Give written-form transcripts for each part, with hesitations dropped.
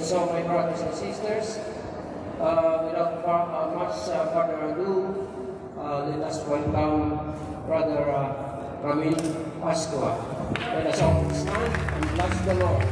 so, my brothers and sisters, without much further ado, let us welcome Brother Ramil Pascua. Let us all stand and bless the Lord.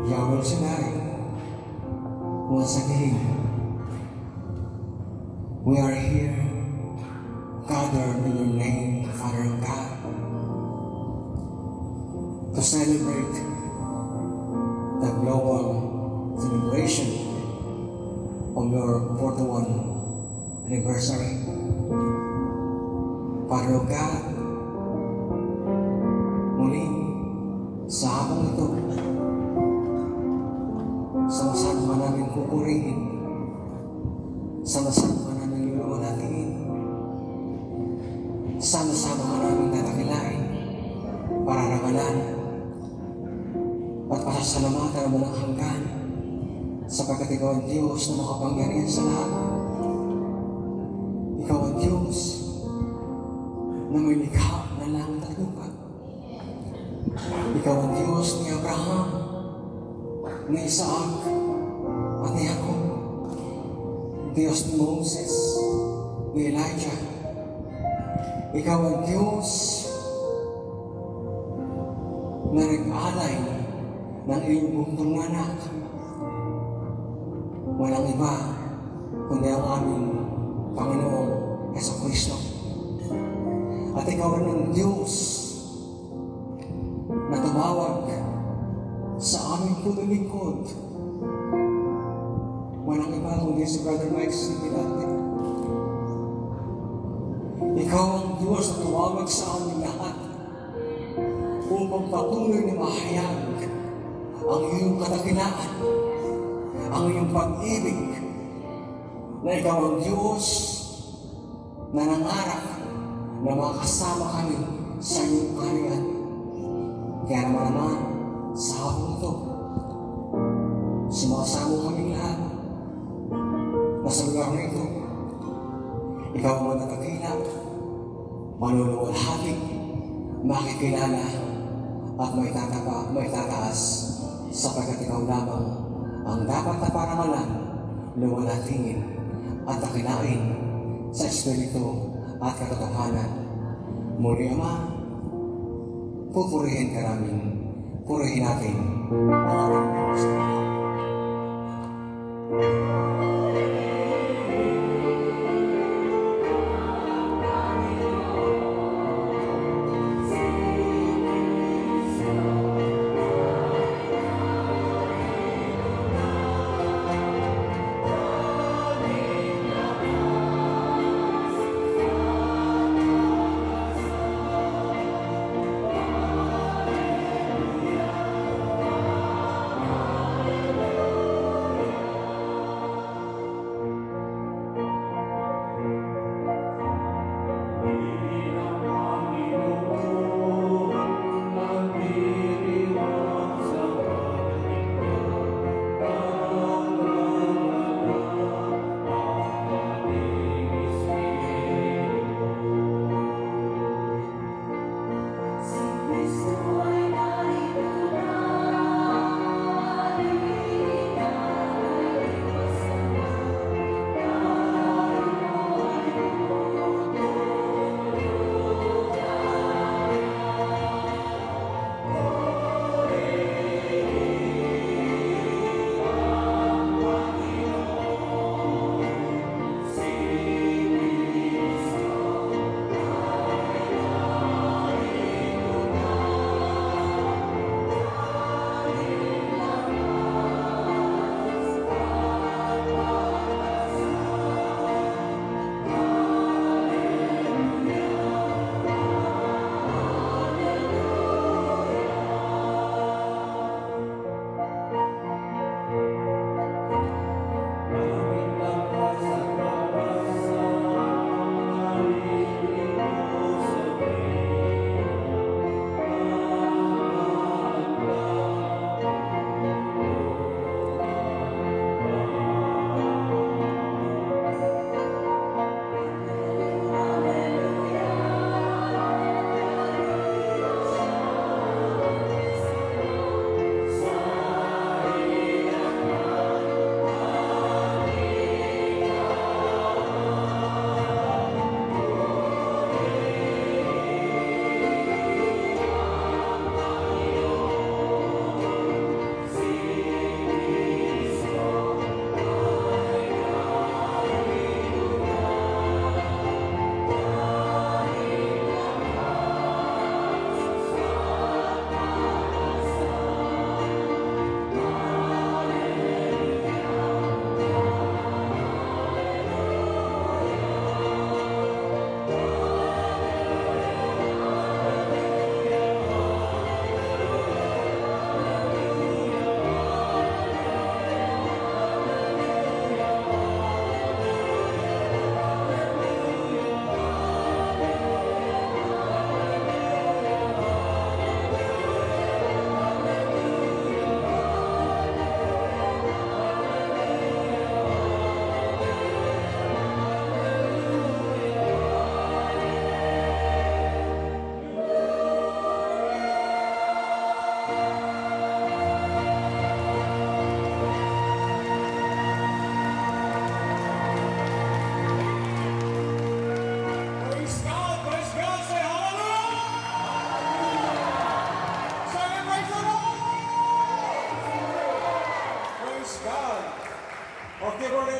Yahweh Shaddai, once again, we are here, gathered in your name, Father God, to celebrate the global celebration of your 41st anniversary. Father God, muli sa hapong ito, sama-sama namin pupurihin, sama-sama namin luluwalhatiin, sama-sama namin natakilain, pararamalan, at pasasalamatan ang walang hanggan, sapagkat ikaw ang Diyos na makapangyarihan sa lahat. Ikaw ang Diyos na may likha ng langit at lupa. Ikaw ang Diyos ni Abraham, ni Isaac, at ni Jacob. Diyos ni Moses, ni Elijah. Ikaw ang Diyos na nag-alay ng iyong buntong anak. Walang iba kundi ang aming Panginoong Jesucristo. At ikaw rin ang Diyos na tumawag sa aming pumilingkod. Walang iba kundi si Brother Mike Sibilate. Ikaw ang Diyos na tumawag sa aming lahat upang patuloy na mahayag ang iyong kadakilaan, ang iyong pag-ibig, na ikaw ang Diyos na nangarap na makasama kami sa iyong kaharian. Kaya naman sa hapon ito, sumasama kami lahat na sa lugar na ito. Ikaw ang matatagila, manuluwalhati, makikilala at may tataas, sapagkat ikaw lamang ang dapat na paramalan, luwalhatiin at takilain sa Espiritu at katotohanan. Muli, Ama, pupurihin ka namin, purihin natin ang ating Diyos.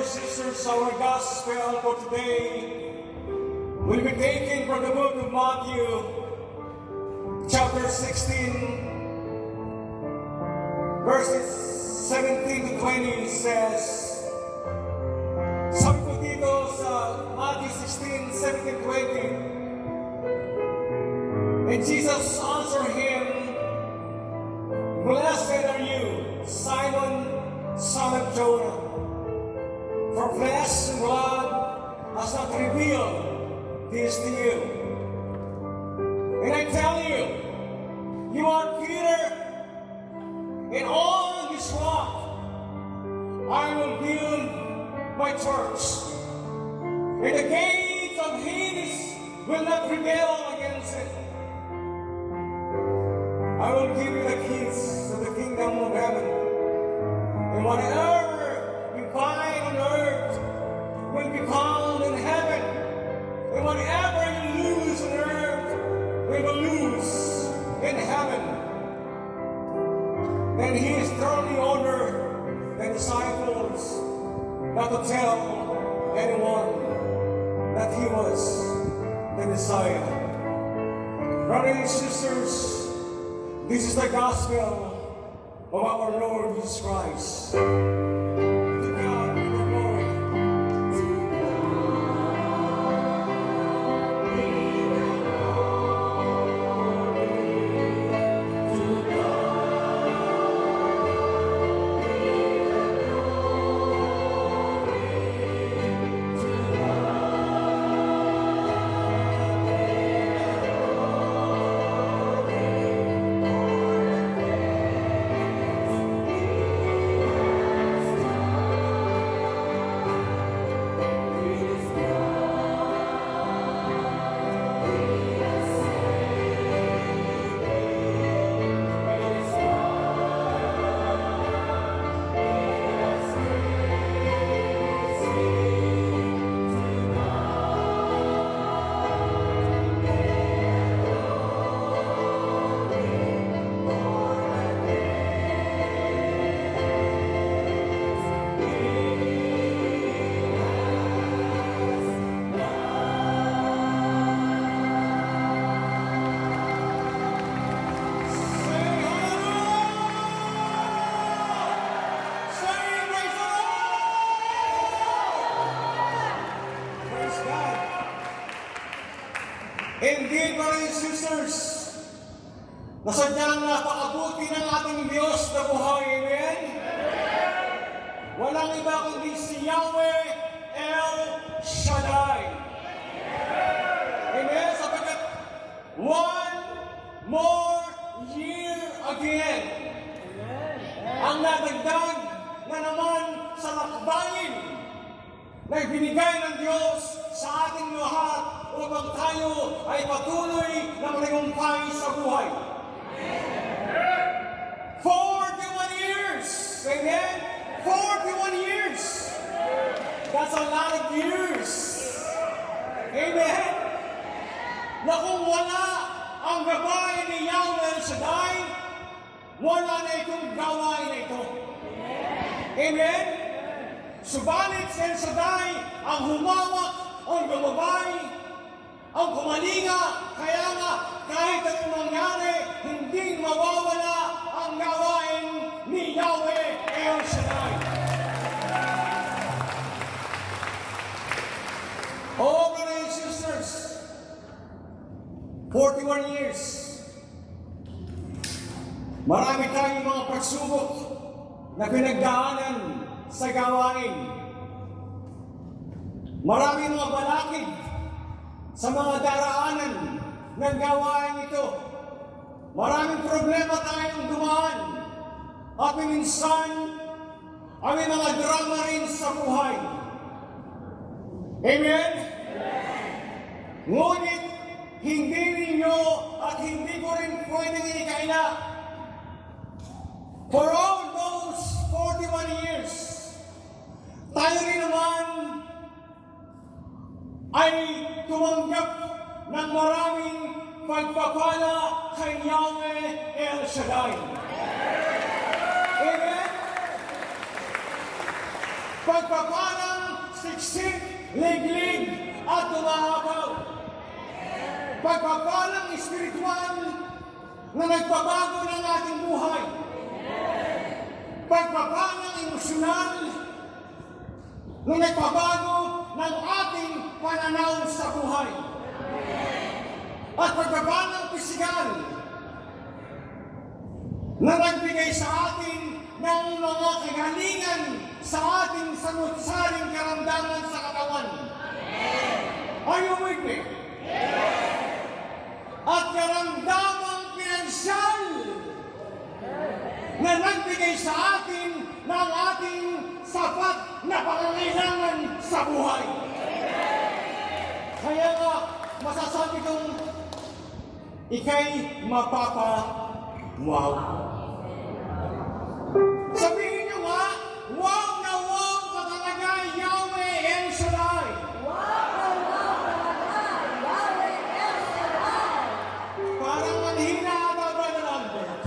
and sisters, our gospel for today will be taken from the book of Matthew, chapter 16, verses 17 to 20 says, sabi po dito sa Matthew 16, 17, 20, and Jesus answered him, "Blessed are you, Simon, son of Jonah, for flesh and blood has not revealed this to you. And I tell you, you are Peter, and on this rock I will build my church, and the gates of Hades will not prevail against it. I will give you the keys of the kingdom of heaven, and whatever you bind on earth will be bound in heaven, and whatever you lose on earth will lose in heaven." Then he strongly ordered the disciples not to tell anyone that he was the Messiah. Brothers and sisters, this is the gospel of our Lord Jesus Christ. To God be the glory. Indeed, brothers and sisters, nasadyang napakabuti ng ating Diyos na buhay. Amen? Walang iba kundi si Yahweh El Shaddai. Amen? Sapagkat one more year again ang nadagdag na naman sa lakbayin na ibinigay ng Diyos sa ating lahat upang tayo ay patuloy na malimumpay sa buhay. 41 years! Amen? 41 years! That's a lot of years! Amen? Na kung wala ang gabay ni Yahweh Shaddai, wala na itong gawain na ito. Amen? Subalit si El Shaddai ang humawak, ang gumabay, ang kumalinga, kaya nga kahit anong mangyari, hindi mawawala ang gawain ni Yahweh El Shaddai. Oh, brothers and sisters, 41 years. Marami tayong mga pagsubok na pinagdaanan sa gawain. Maraming mga balakid sa mga daraanan ng gawain ito. Maraming problema tayong dumaan at minsan ay mga drama rin sa buhay. Amen? Ngunit hindi ninyo at hindi ko rin pwedeng inikaila. For all those 41 years, tayo rin naman ay tumanggap ng maraming pagpapala kay Yahweh El Shaddai. Amen? Pagpapalang siksik, liglig, at umahabaw. Pagpapalang espiritual na nagbabago ng ating buhay. Pagpapalang emosyonal na nagbabago ng ating pananaw sa buhay. At pagpapalang pisikal na nagbigay sa atin ng mga kagalingan sa ating sanut-saring karamdaman sa katawan. Are you with me? At karamdamang pinansyal na nagbigay sa atin ng ating sapat na pangangailangan sa buhay. Kaya nga, masasabi kong ika'y mapapa-wow. Sabihin nyo nga, wow na wow ka talaga, Yahweh El Shaddai. Wow na wow talaga, Yahweh El Shaddai. Parang manhina ata, Brother Albert.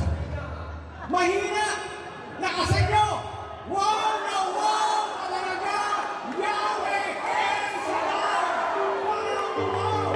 Mahina! Lakasan nyo! Wow na wow ka talaga, Yahweh El Shaddai. Wow na wow!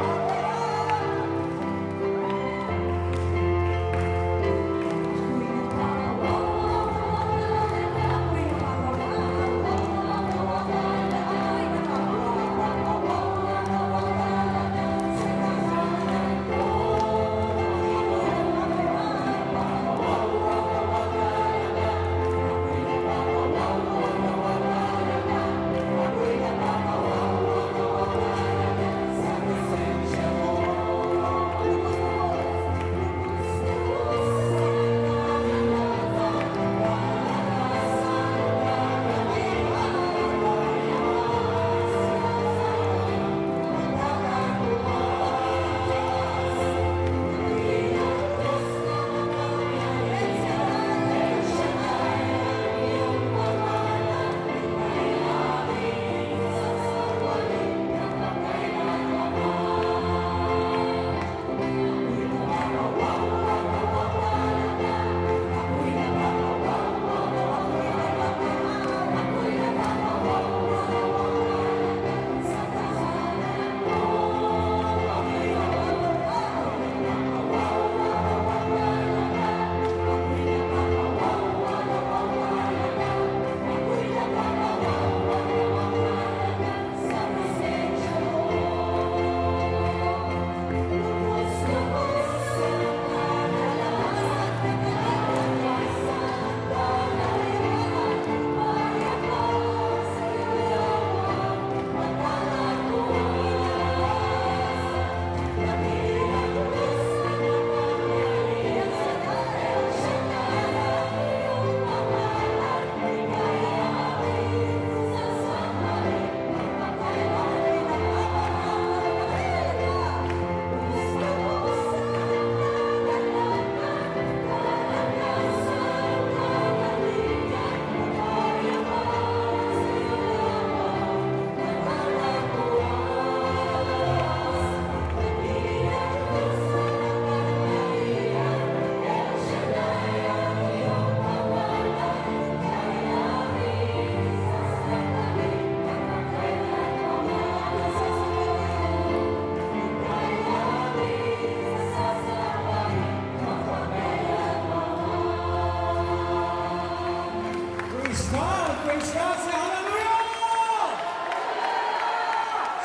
Praise God! Say hallelujah!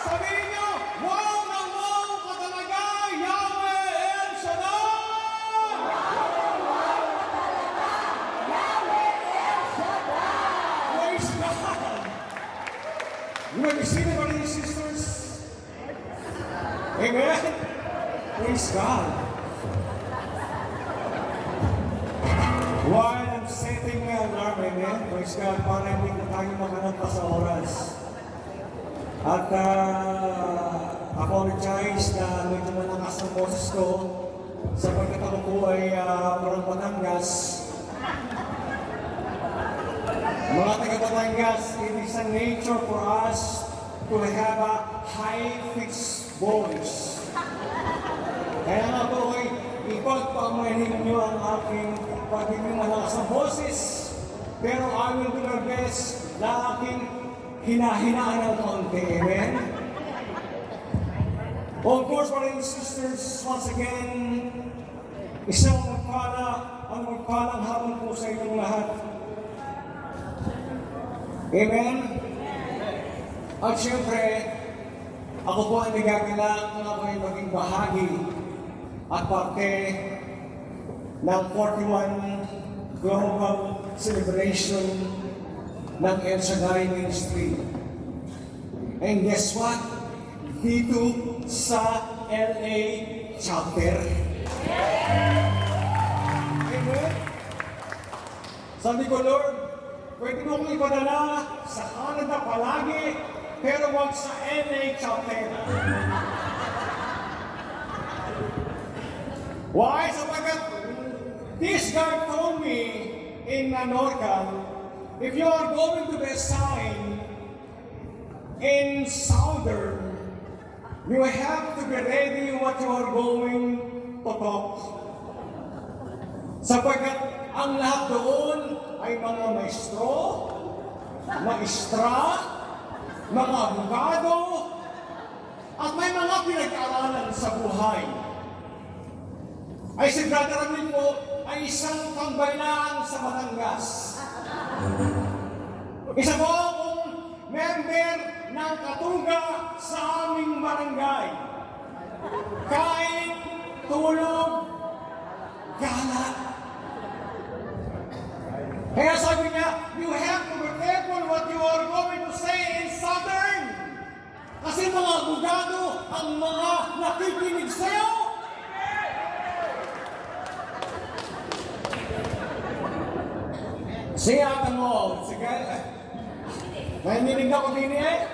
Sabihin nyo, wow na wow ka talaga, Yahweh El Shaddai! Yahweh El Shaddai. Praise God! You may be seated, brothers and sisters. Amen? Praise God! While I'm setting my alarm, amen, praise God, para hindi na tayo makanampa sa oras. At apologize na medyo malakas ang boses ko sapagkat ako po ay parang Batangas. Mga taga Batangas, it is a nature for us to have a high-pitched voice. Kaya nga po ay ipagpamahin niyo ang aking pagiging malakas ng boses. Pero I will do my best na aking hinahinaan ng kaunti. Amen? Of course, brothers and sisters, once again, isang magpalang hapon po sa inyong lahat. Amen? At siyempre, ako po ay nagagalak kung ako ay maging bahagi at parte ng 41 Global Celebration ng El Shaddai Ministry. And guess what? Dito sa LA chapter. Amen? Sabi ko, Lord, pwede mo kong ipadala sa Canada palagi, pero wag sa LA chapter. Why? Sapagkat this guy told me in Norcal, if you are going to be assigned in Southern, you have to be ready what you are going to talk. Sapagkat ang lahat doon ay mga maestro, maestra, mga abogado, at may mga pinag-aralan sa buhay. Ay si Brother Ramil po ay isang pangbaylaan sa Batangas. Isa po akong member ng Katuga sa aming barangay. Kain, tulog, gala. Kaya sabi niya, you have to be careful what you are going to say in Southern. Kasi mga abogado ang mga nakikinig sa'yo. Siya ka mo, sige. Nahinig ako din eh.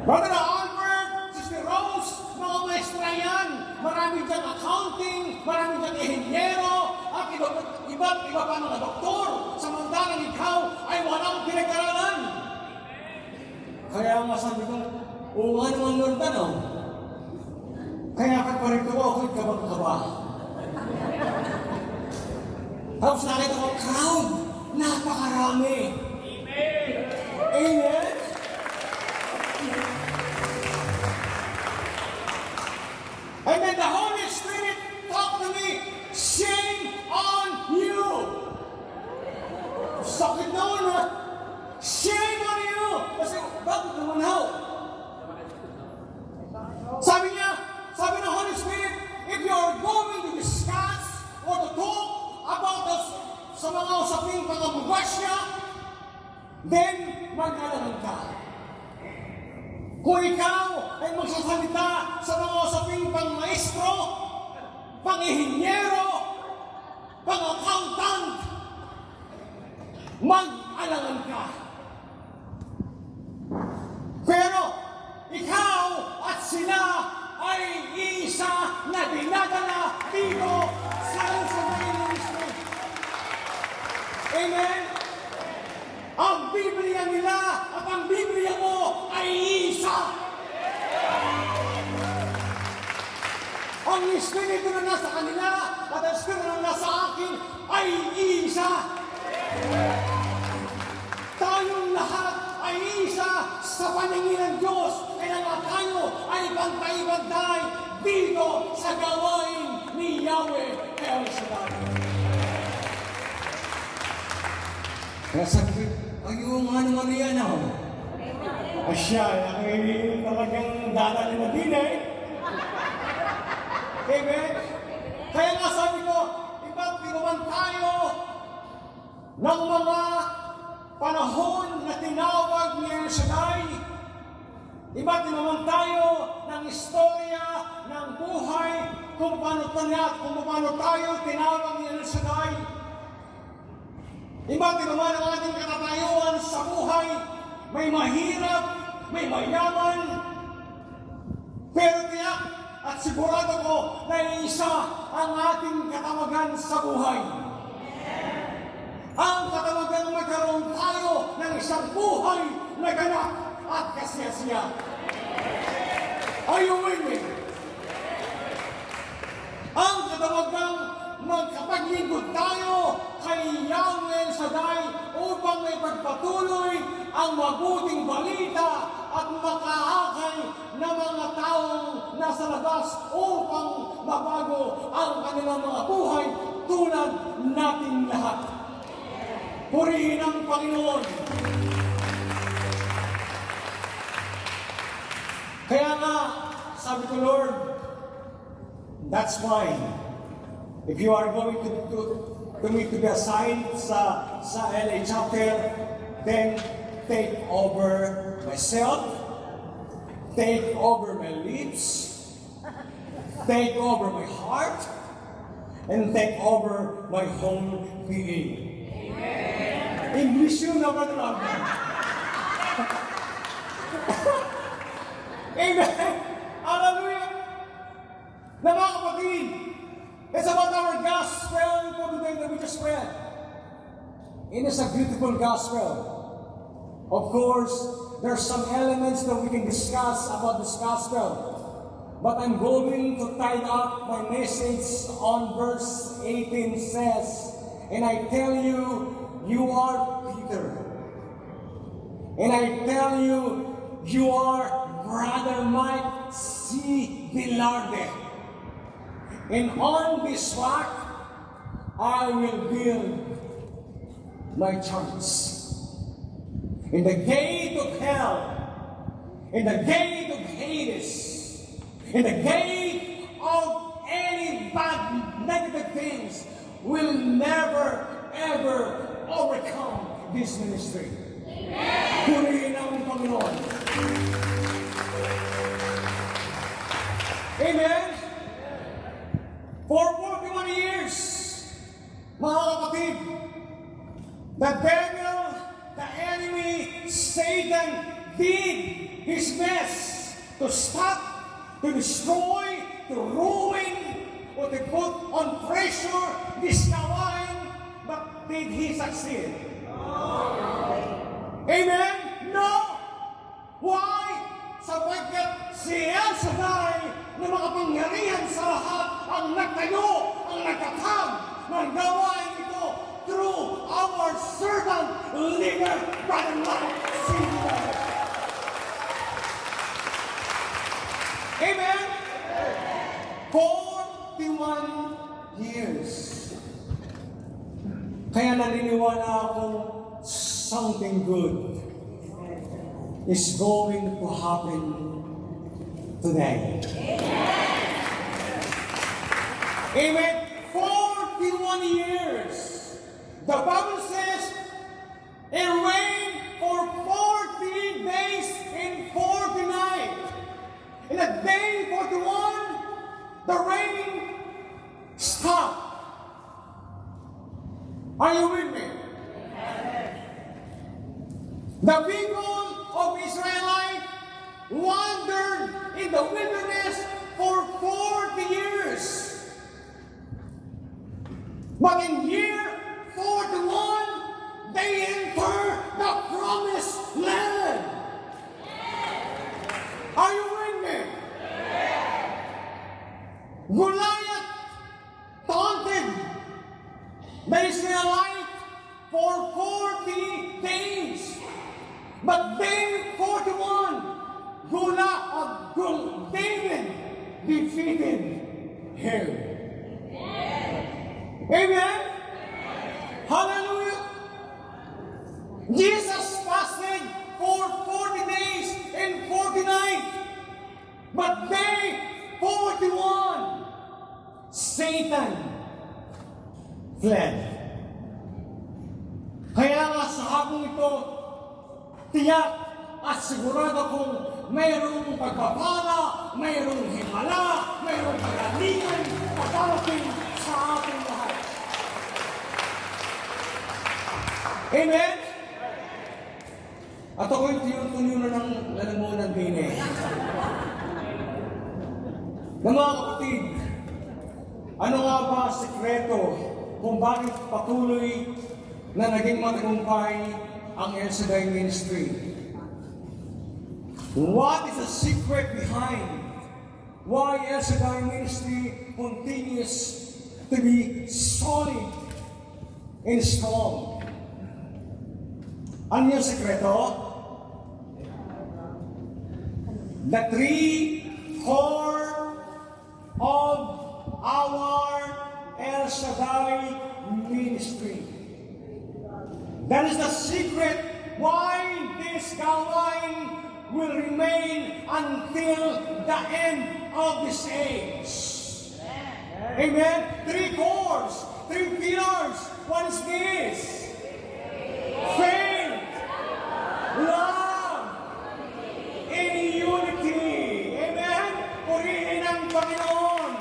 Brother Albert, Sister Rose, mga maestra yan. Marami dyan accounting, marami dyan inhinyero, at iba't iba pa mga doktor. Samantalang ikaw ay walang pinag-aralan. Kaya nga sabi ko, oo nga naman Lord, ano? Kaya pagparito ko, ako'y kabang-kaba. Tapos nakita ko, crowd, napakarami. Amen? And then the Holy Spirit talked to me, shame on you. Sakit naman ha. Shame on you. Kasi, bakit naman ho? Sabi ng Holy Spirit, if you're going to discuss or to talk about sa mga usaping pangabugasya, then mag-alaman ka. Kung ikaw ay magsasalita sa mga usaping pang-maestro, pang-ihinyero, pang-accountant, mag-alangan ka. Pero ikaw at sila ay isa na dinadala dito sa Shaddai Ministry. Amen? Ang Biblia nila at ang Biblia mo ay isa. Ang Espiritu na nasa kanila at ang Espiritu na nasa akin ay isa. Tayong lahat ay isa sa paningin ng Diyos. Kaya nga tayo ay bantay-bantay dito sa gawain ni Yahweh El Shaddai. Kaya sabi ko, ayun nga naman yan ako. Asya, ay talagang dadali na din eh. Amen? Kaya nga sabi ko, iba't naman tayo ng mga panahon na tinawag ni El Shaddai. Iba't naman tayo ng istorya, ng buhay, kung paano tayo tinawag ni El Shaddai. Iba't naman ang ating katatayuan sa buhay. May mahirap, may mayaman. Pero tiyak at sigurado ko na isa ang ating katawagan sa buhay. Ang katawagan magkaroon tayo ng isang buhay na ganap at kasiyasiya. Are you with me? Ang katawagang magkapaglingkod tayo kay Yahweh ang mabuting balita at makaakay ng mga taong nasa labas upang mabago ang kanilang mga buhay tulad nating lahat. Purihin ang Panginoon. Kaya nga, sabi ko, Lord, that's fine. If you are going to me to be assigned sa LA chapter, then take over myself, take over my lips, take over my heart, and take over my whole being. Amen. English yun na ba naman? Amen. Hallelujah. Na mga kapatid, it's about our gospel for the day that we just read. It is a beautiful gospel. Of course, there are some elements that we can discuss about this gospel. But I'm going to tie up my message on verse 18 says, and I tell you, you are Peter. And I tell you, you are Brother Mike C. Velarde. And on this rock, I will build my church. In the gate of hell, in the gate of Hades, in the gate of any bad negative things, will never ever overcome this ministry. Purihin ang Panginoon. Amen? For 41 years, mga kapatid, the devil, the enemy, Satan did his best to stop, to destroy, to ruin, or to put on pressure this kawain, but did he succeed? Amen? No! Why? Sapagkat si El Shaddai na makapangyarihan sa lahat ang nagtayo, ang nagtatag ng gawain ito through our servant leader, Brother Mike C. Velarde. Amen? 41 years. Kaya naniniwala akong something good is going to happen today. Amen. 41 years. The Bible says it rained for 40 days and 40 nights. In the day 41, the rain stopped. Are you with me? The people of Israelite wandered in the wilderness for 40 years. But in year 41, they entered the promised land. Are you with me? Goliath taunted the Israelites for 40 days. But day 41, David defeated him. Amen? Hallelujah! Jesus fasted for 40 days and 40 nights. But day 41, Satan fled. Kaya nga sa hapong ito, tiyak at sigurado kung mayroong pagpapala, mayroong himala, mayroong pagalingan pagdarating sa ating lahat. Amen? At ako'y tuyo na ng lalamunan din eh. Na mga kapatid, ano nga ba ang sekreto kung bakit patuloy na naging matagumpay ang El Shaddai Ministry? What is the secret behind why El Shaddai Ministry continues to be solid and strong? Ano yung sekreto? the three core of our El Shaddai ministry. That is the secret why this gawain will remain until the end of this age. Amen? Three cores, three pillars. What is this? Faith, love, and unity. Amen? Purihin ang Panginoon.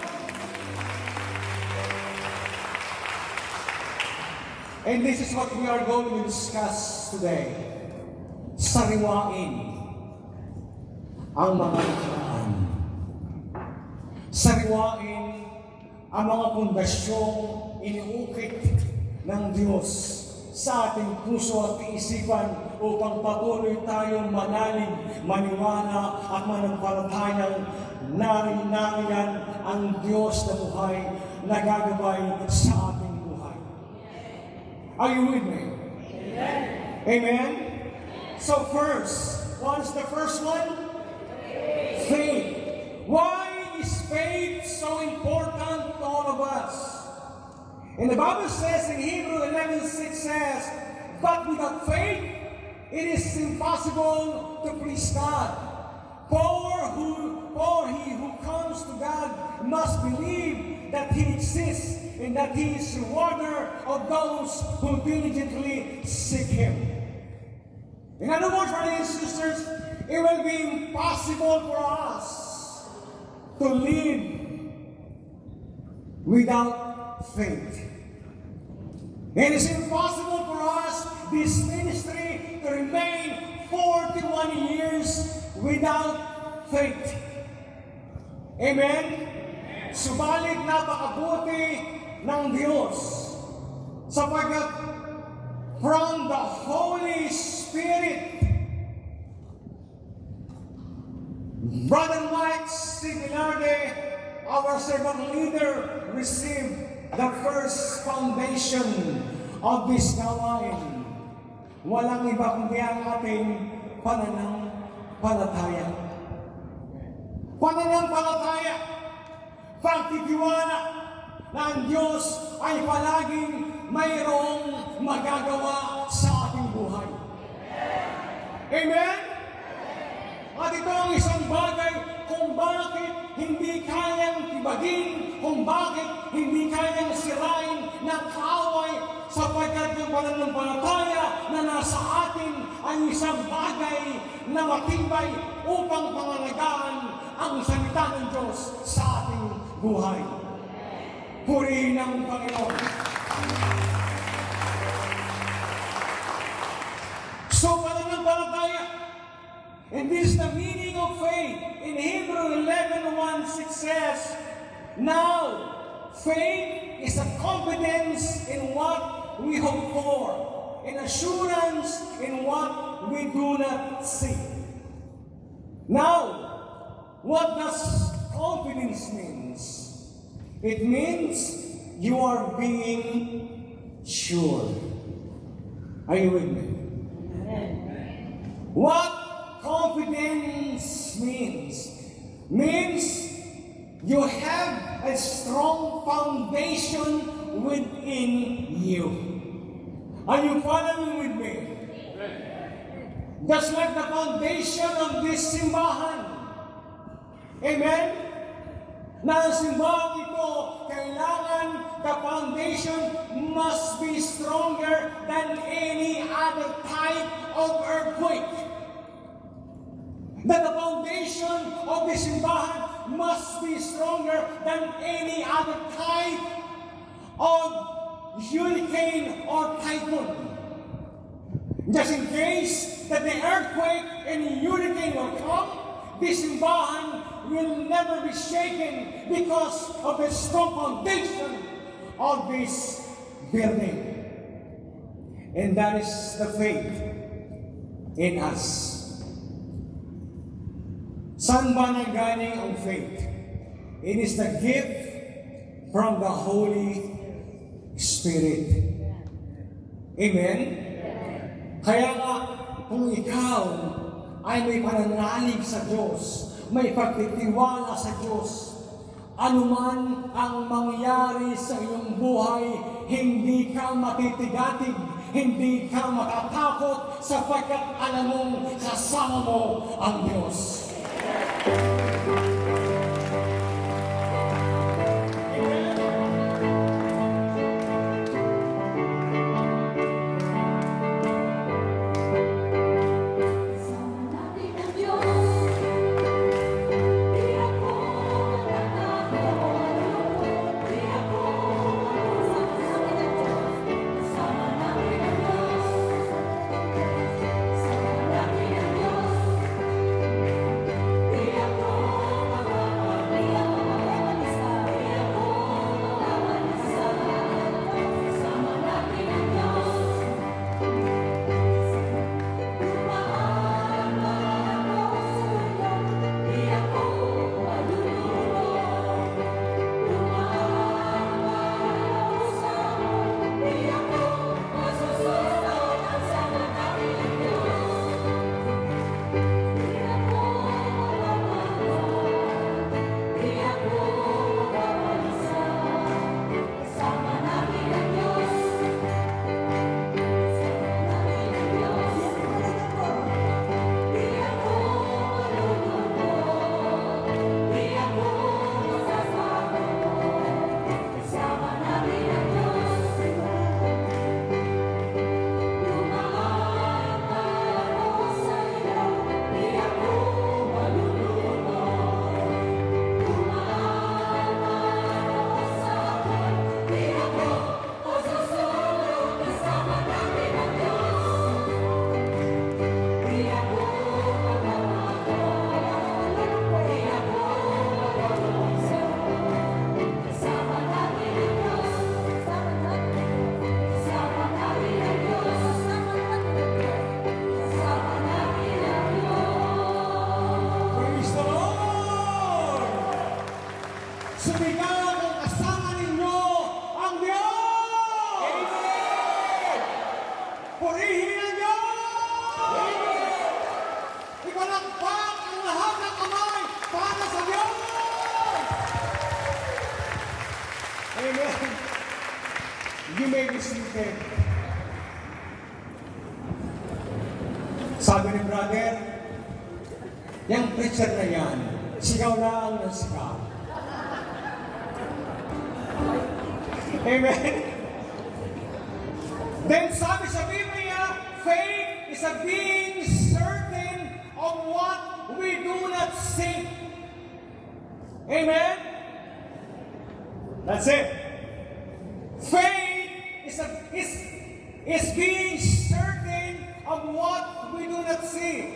And this is what we are going to discuss today. Sariwain ang mga nakaraan. Sariwain ang mga pundasyong iniukit ng Diyos sa ating puso at isipan upang patuloy tayong manalig, maniwala at manampalatayang nariyan ang Diyos na buhay na gagabay sa ating buhay. Are you with me? Amen? Amen? So first, what is the first one? Faith. Why is faith so important to all of us? And the Bible says in Hebrews 11:6 says, but without faith, it is impossible to please God. For he who comes to God must believe that He exists and that He is the rewarder of those who diligently seek Him. In other words, brothers and sisters, it will be impossible for us to live without faith. It is impossible for us, this ministry, to remain 41 years without faith. Amen? Subalit napakabuti ng Diyos sapagkat from the Holy Spirit, Brother Mike C. Velarde, our servant leader, received the first foundation of this gawain. Walang iba kundi ang ating pananampalataya. Pananampalataya, pagtitiwala na ang Diyos ay palaging mayroong magagawa sa ating buhay. Amen? At ito ang isang bagay kung bakit hindi kayang tibagin, kung bakit hindi kayang sirain ng kaaway sapagkat yung pananampalataya na nasa atin ay isang bagay na matibay upang pangalagaan ang salita ng Diyos sa ating buhay. Purihin ang Panginoon. So, pananampalataya. And this is the meaning of faith. In Hebrews 11:1-6 says, now, faith is a confidence in what we hope for, an assurance in what we do not see. Now, what does confidence means? It means you are being sure. Are you with me? What confidence means you have a strong foundation within you. Are you following with me? Just like the foundation of this simbahan. Amen? Na ang simbahan ito, kailangan the foundation must be stronger than any other type of earthquake. That the foundation of the simbahan must be stronger than any other type of hurricane or typhoon. Just in case that the earthquake and hurricane will come, this simbahan will never be shaken because of the strong foundation of this building. And that is the faith in us. Saan ba nanggaling ang faith? It is the gift from the Holy Spirit. Amen? Kaya nga, kung ikaw ay may pananalig sa Diyos, may pagtitiwala sa Diyos. Anuman ang mangyari sa iyong buhay, hindi ka matitigatig, hindi ka matatakot sapagkat alam mong kasama mo ang Diyos. Sumigaw kung kasama ninyo ang Diyos! Amen! Purihin ang Diyos! Amen! Ipalakpak ang lahat ng kamay para sa Diyos! Amen! You may be seated. Sabi ni brother, yung preacher na yan, sigaw lang ng sigaw. Amen. Then sabi sa Biblia, faith is a being certain of what we do not see. Amen. That's it. Faith is being certain of what we do not see.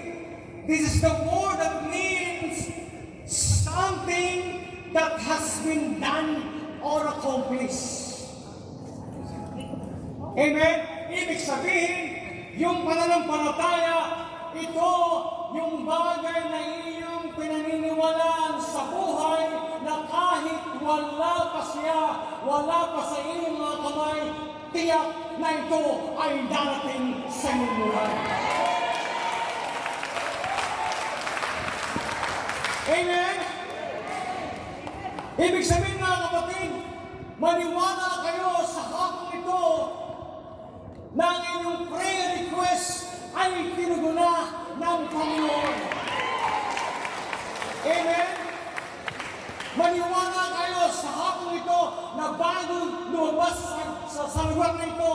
This is the word that means something that has been done or accomplished. Amen? Ibig sabihin, yung pananampalataya, ito yung bagay na iyong pinaniniwalaan sa buhay na kahit wala pa siya, wala pa sa iyong mga kamay, tiyak na ito ay darating sa iyong buhay. Amen? Ibig sabihin mga kapatid, maniwala kayo sa hapong ito na ang inyong prayer request ay tinuguna ng Panginoon. Amen? Maniwala kayo sa hapong ito na bago lumabas sa lugar na ito,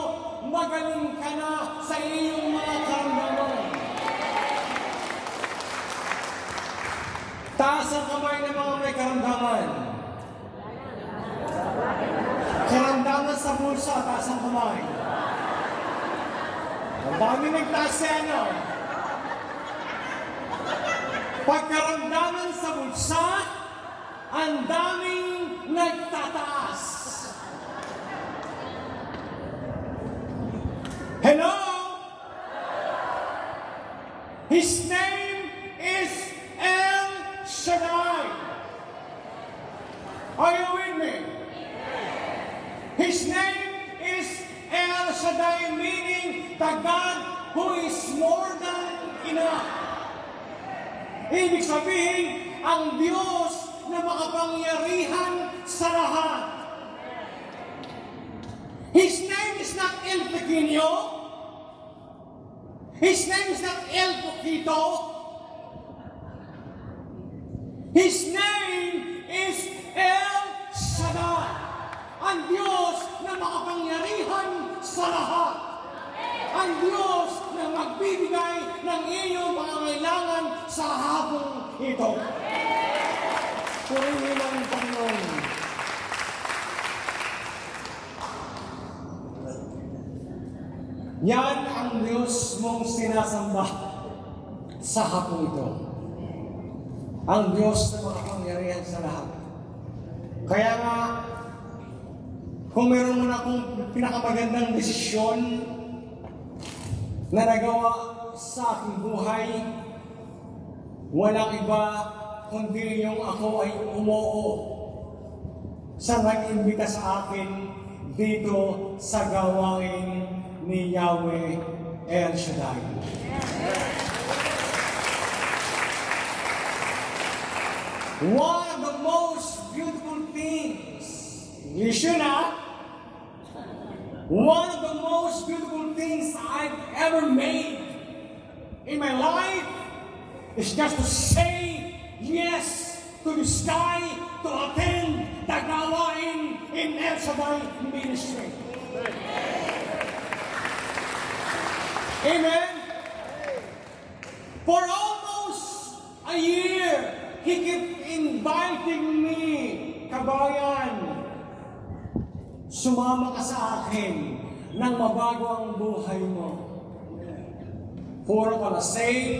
magaling ka na sa iyong mga karamdaman. Taas ang kamay ng mga may karamdaman. Karamdaman sa bulsa, taas ang kamay. Ang dami nagtaas ano. Pagkaramdaman sa bulsa, ang daming nagtataas. Hello? His name is El Shaddai. Are you with me? His name is El Shaddai, meaning the God who is more than enough. Ibig sabihin, ang Diyos na makapangyarihan sa lahat. His name is not El Pequeño. His name is not El Poquito. His name is El Shaddai. Ang Diyos na makapangyarihan sa lahat. Ang Diyos na magbibigay ng iyong pangangailangan sa hapong ito. Purihin ang Panginoon. Yan ang Diyos mong sinasamba sa hapong ito. Ang Diyos na makapangyarihan sa lahat. Kaya nga, kung meron man akong pinakamagandang desisyon na nagawa sa aking buhay, walang iba kundi yung ako ay umoo sa nag-imbita sa akin dito sa gawain ni Yahweh El Shaddai. One of the most beautiful things, one of the most beautiful things I've ever made in my life is just to say yes to the sky to attend the gawain in El Shaddai ministry. Amen. For almost a year, he kept inviting me, kabayan, sumama ka sa akin nang mabago ang buhay mo. Puro ka lasing,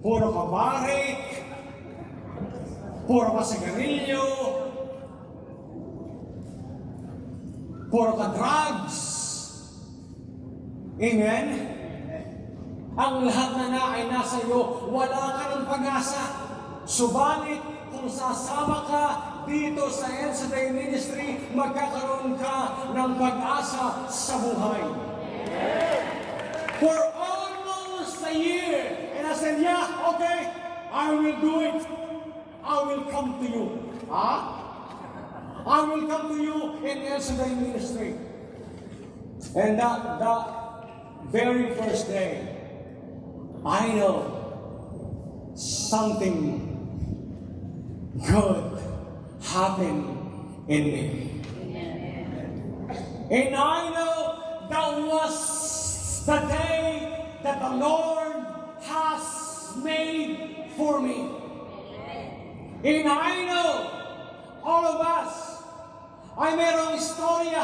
puro ka barik, puro ka sigarilyo, puro ka drugs. Amen? Ang lahat na ay nasa iyo, wala ka ng pag-asa. Subalit, kung sasama ka dito sa El Shaddai Ministry, magkakaroon ka ng pag-asa sa buhay. For almost a year, and I said, yeah, okay, I will do it. I will come to you. I will come to you in El Shaddai Ministry. And that very first day, I know something good happened in me. And I know that was the day that the Lord has made for me. And I know all of us ay merong istorya.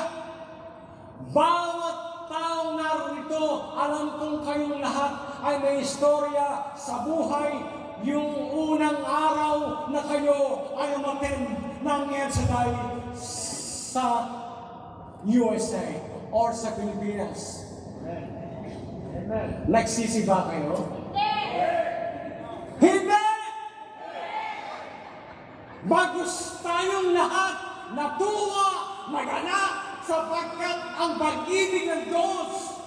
Bawat taong narito, alam kong kayong lahat ay may istorya sa buhay. Yung unang araw na kayo ay umattend ng El Shaddai sa USA or sa Pilipinas. Amen. Nagsisi ba kayo? Hindi! Bagos tayong lahat natuwa, naganap, sapagkat ang pag-ibig ng Diyos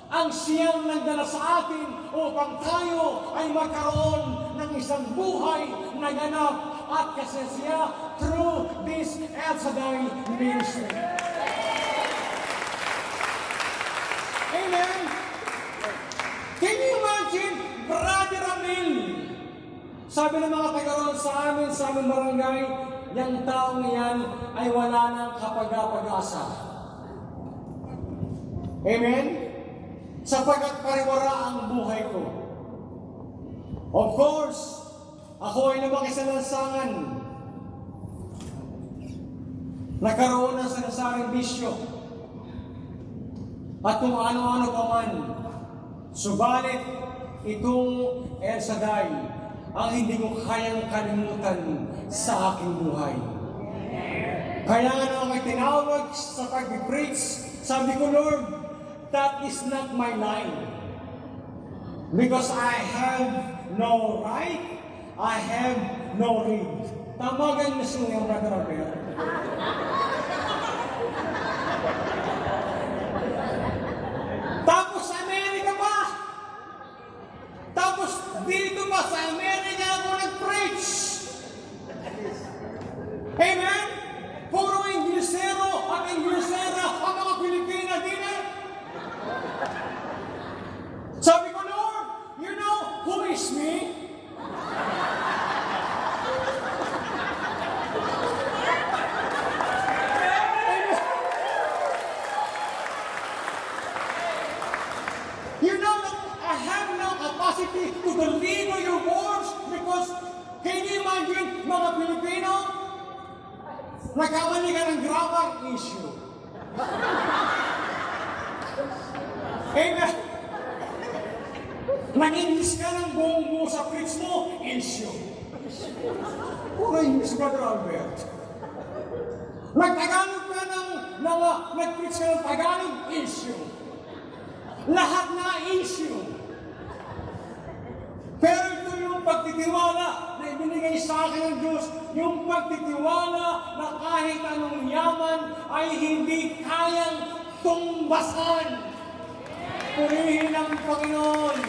ang siyang nagdala sa atin upang tayo ay magkaroon ng isang buhay na ganap at kasisiya through this El Shaddai ministry. Amen? Can you imagine, Brother Ramil? Sabi ng mga taga-roon sa aming barangay, yung taong yan ay wala ng kapag-asa. Amen? Sapagkat pariwara ang buhay ko. Of course, ako ay lumaki sa lansangan. Nagkaroon ng sariling bisyo. At kung ano-ano pa man. Subalit, itong El Shaddai ang hindi ko kayang kalimutan sa aking buhay. Kaya nga nung ako'y tinawag sa pag-preach, sabi ko, Lord, that is not my line. Because I have no right, I have no read. Tamagan na siya yung Brother Abel. Tapos Amerika pa! Tapos dito pa sa Amerika ako nag-preach! capacity to deliver your words because can you imagine mga Pilipino? Nagkamali ka ng grammar issue. Amen. Nag-English ka ng buong sa preach mo, issue. Puro English, Brother Albert. Nag-Tagalog ka nag-preach ka ng Tagalog, issue. Lahat na issue. Pero ito yung pagtitiwala na ibinigay sa akin ng Diyos, yung pagtitiwala na kahit anong yaman ay hindi kayang tumbasan. Purihin ang Panginoon.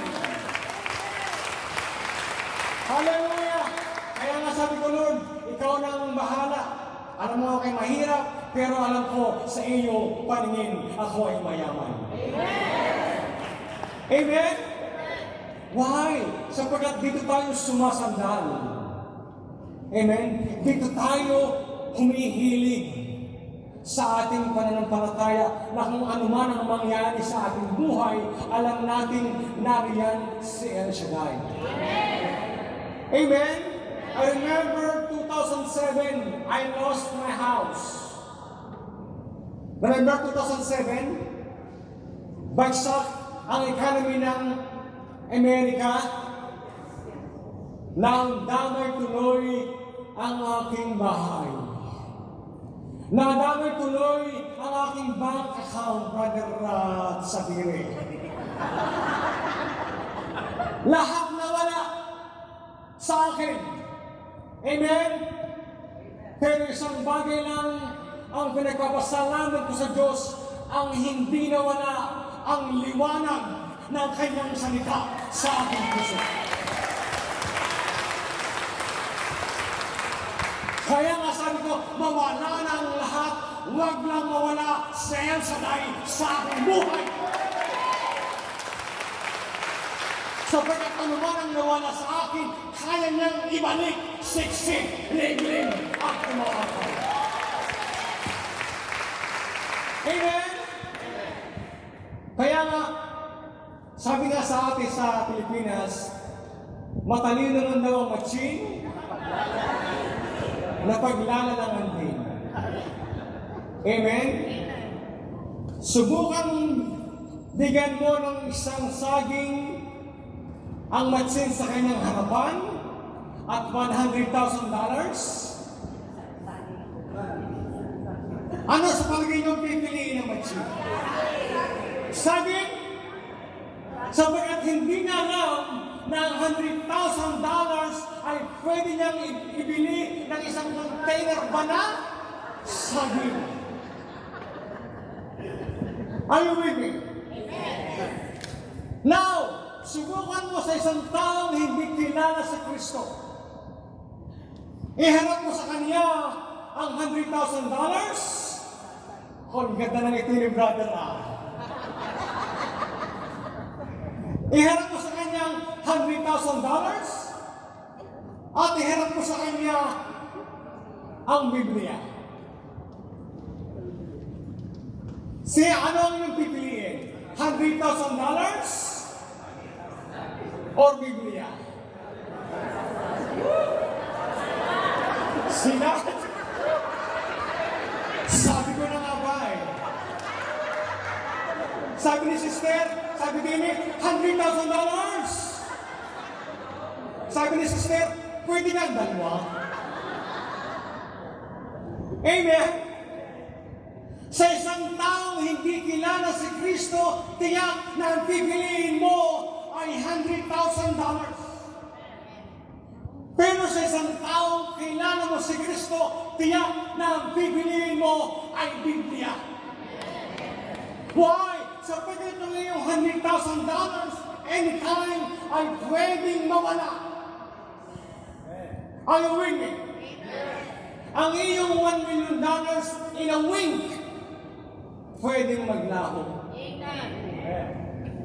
Hallelujah! Kaya nga sabi ko, Lord, ikaw na ang bahala. Alam mo ako ay mahirap, pero alam ko sa iyo paningin ako ay mayaman. Amen! Amen? Why? Sapagkat dito tayo sumasandal. Amen? Dito tayo humihilig sa ating pananampalataya na kung ano man ang mangyari sa ating buhay, alam nating nariyan si El Shaddai. Amen? I remember 2007, I lost my house. Remember 2007? Bagsak ang economy ng Amerika. Damay tuloy ang aking bahay. Nadamay tuloy ang aking bank account, Brother Sabire. Lahat nawala sa akin. Amen? Pero isang bagay lang ang pinagpapasalamat ko sa Diyos, ang hindi nawala ang liwanag ng kanyang salita sa aking puso. Kaya nga sabi ko, mawala na ang lahat, huwag lang mawala sa El Shaddai sa aking buhay. Sapagkat ano man ang nawala sa akin, kaya niyang ibalik, siksik, liglim, at kumakakal. Amen? Kaya nga, sabi nga sa atin sa Pilipinas, matalino naman daw ang matching, na paglalalangan din. Amen? Subukan bigyan mo ng isang saging ang matsin sa kanyang harapan at $100,000. Ano sa palagay niyo pipiliin ng matsin? Saging? Sapagkat hindi niya alam na ang $100,000 ay pwede niyang ibili ng isang container ba na saging. Are you with me? Now, subukan mo sa isang taong hindi kilala sa Kristo. Iharap mo sa kanya ang $100,000. Ang ganda ng ito ni Brother Iharap mo sa kanya ang $100,000 at iharap mo sa kanya ang Biblia. Ano ang iyong pipiliin? $100,000 or Biblia? Sila? Sabi ko na nga ba eh. Sabi ni sister, sabi din $100,000. Sabi ni sister, pwede nga ang dalawa. Amen? Sa isang taong hindi kilala si Kristo, tiyak na ang pipiliin mo ay $100,000. Pero sa isang taong kilala mo si Kristo, tiyak na ang pipiliin mo ay Biblia. Why? Sapagkat ang iyong $100,000 anytime ay pwedeng mawala. Are you with me? Ang iyong $1 million in a wink, pwedeng maglaho.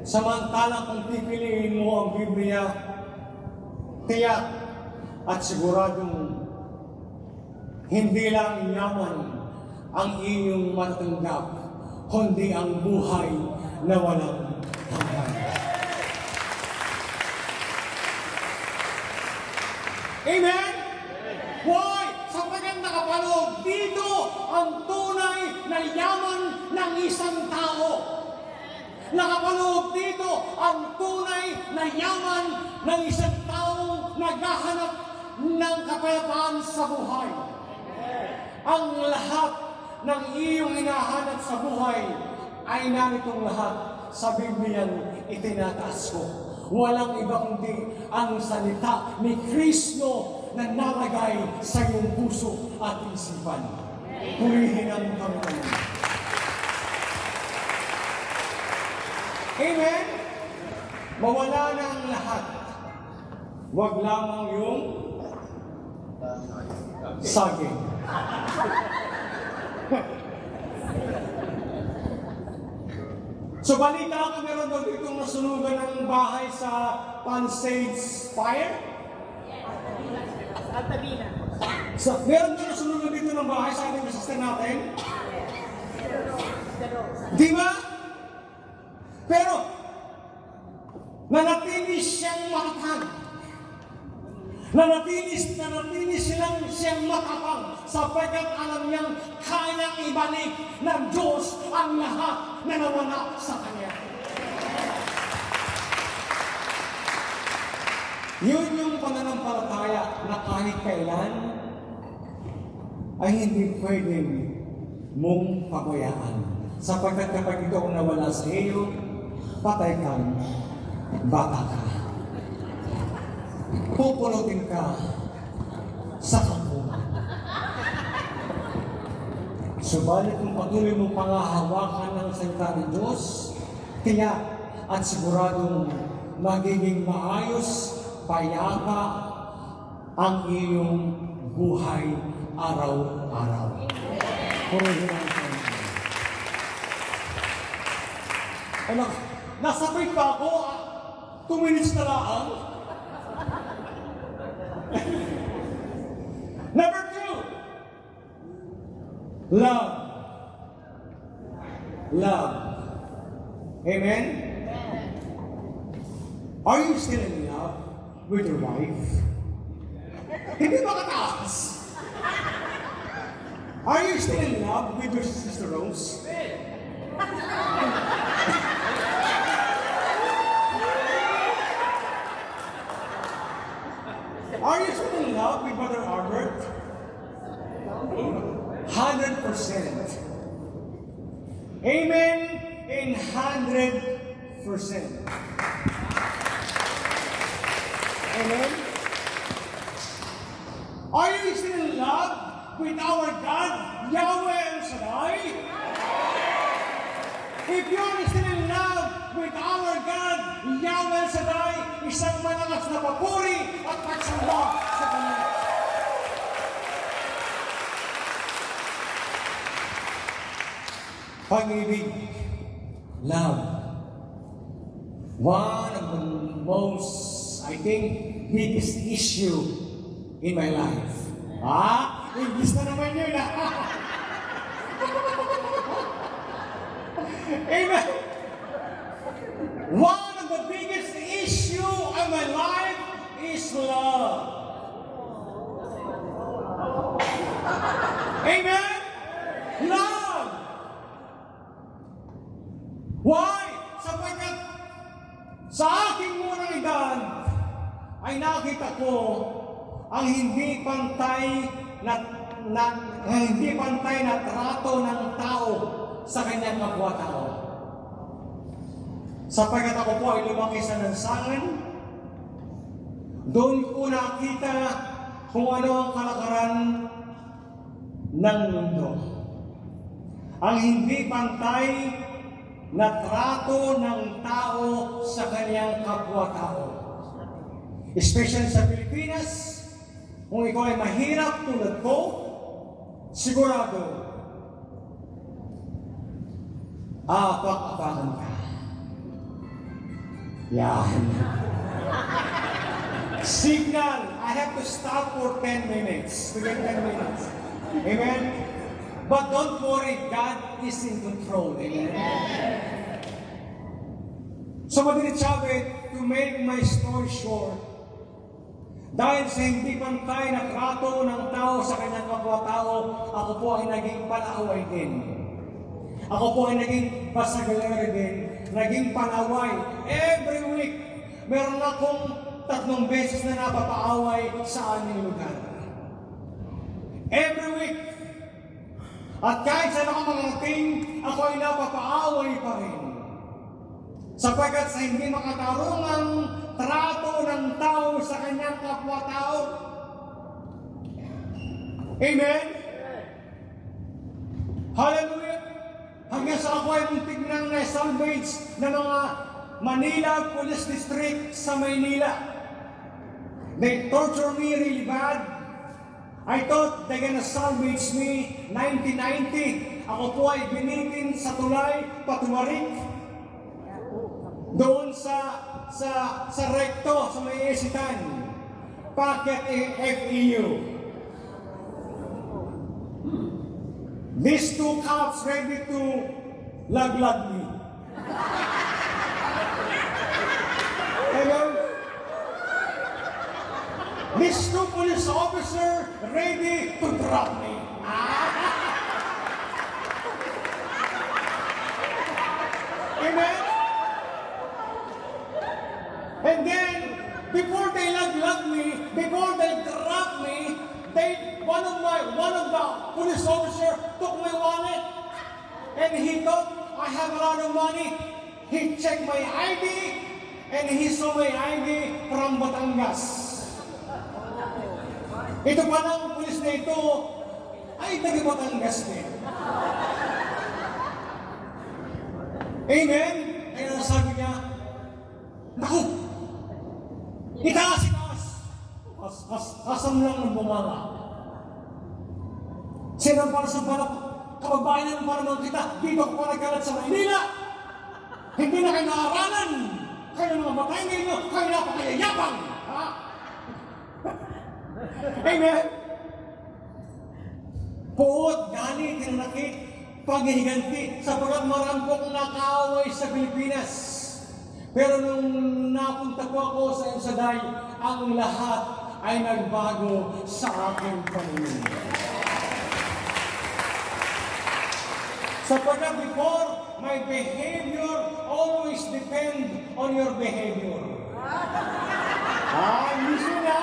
Samantala kung pipiliin mo ang Biblia, tiyak at siguradong hindi lang yaman ang iyong matanggap, kundi ang buhay na walang hanggan. Amen? Why? Sapagkat nakapanood dito ang tunay na yaman ng isang tao. Nakapanood dito ang tunay na yaman ng isang taong naghahanap ng kapayapaan sa buhay. Ang lahat ng iyong hinahanap sa buhay ay naritong lahat sa Bibliang itinataas ko. Walang iba kundi ang salita ni Kristo na nalagay sa iyong puso at isipan. Purihin ang Panginoon. Amen? Mawala na ang lahat. Huwag lamang yung saging. So balita ko meron daw ditong nasunugan ng bahay sa Palisades Fire? Altabina. Meron daw nasunugan dito ng bahay sa ating sister natin? Di ba? Pero, nanatili siyang matatag. Nanatili siyang matapang sapagkat alam niyang kayang ibalik ng Diyos ang lahat na nawala sa Kanya. Yun yung pananampalataya na kahit kailan ay hindi pwedeng mong pabayaan. Sapagkat kapag ito ang nawala sa iyo, patay kang bata ka. Pupunutin ka sa kampungan. Subalit kung patuloy mong pangahawakan ng salita ng Diyos, tiyak at siguradong magiging maayos, payapa ang iyong buhay araw-araw. Purihin ang Panginoon. Anak, nasabay pa ako 2 minutes na lang. Number 2, love. Love. Amen? Are you still in love with your wife? Hindi ba kataas? Are you still in love with your sister Rose? Are you still in love with Brother Albert? 100%. Amen in 100%. Amen? Are you still in love with our God, Yahweh El Shaddai? If you're still in love with our God, Yahweh El Shaddai, isang malakas na papuri at pagsamba sa Kanya. Pag-ibig, love. One of the most, I think, biggest issue in my life. English na naman yun, Amen. One of the biggest issue in my life is love. Amen. Love. Why? Sapagkat sa aking munang edad ay nakita ko ang hindi pantay na trato ng tao sa kanyang kapwa-tao. Sapagkat ako po ay lumaki sa lansangan, doon ko nakita kung ano ang kalakaran ng mundo. Ang hindi pantay na trato ng tao sa kanyang kapwa-tao. Especially sa Pilipinas, kung ikaw ay mahirap tulad ko, sigurado, apak-apakan ka. Yan. Signal, I have to stop for 10 minutes. To get 10 minutes. Amen? But don't worry, God is in control. Amen? So madalit sabi, to make my story short, Dahil sa hindi pantay na trato ng tao sa kanyang kapwa-tao, ako po ay naging palaaway din. Ako po ay naging pasagalera din, naging panaway. Every week, meron akong 3 beses na napapaaway sa aming lugar. Every week. At kahit saan ako mangating, ako ay napapaaway pa rin. Sapagkat sa hindi makatarungang trato ng tao sa kanyang kapwa-tao. Amen? Hallelujah! Hanggang sa ako ay muntik nang na-salvage ng mga Manila Police District sa Maynila. They torture me really bad. I thought they're gonna salvage me 1990. Ako po ay binitin sa tulay, patuwarik. Doon sa recto, sa may isitan. Packet FEU. These 2 cops ready to laglag me. Hello? These 2 police officers ready to drop me. Amen? And then, before they laglag me, before they drop me, one of the police officers took my wallet, and he thought I have a lot of money. He checked my ID, and he saw my ID from Batangas. Ito pa ng pulis na ito ay taga Batangas din. Amen? Kaya sabi niya, naku! Itaas! Kasam lang ng bumanga. Sinampal sa kababayan pa naman kita, dito ko pa nagkalat sa Maynila. Hindi na kayo naaralan. Kayo mga batay ninyo, kayo napakayayabang. Amen? Puot, galit, hinanakit, paghihiganti, sapagkat marampok nakaaway sa Pilipinas. Pero nung napunta po ako sa Ensaday, ang lahat ay nagbago sa aking paningin. Sapagkat before, my behavior always depend on your behavior. Hindi sila.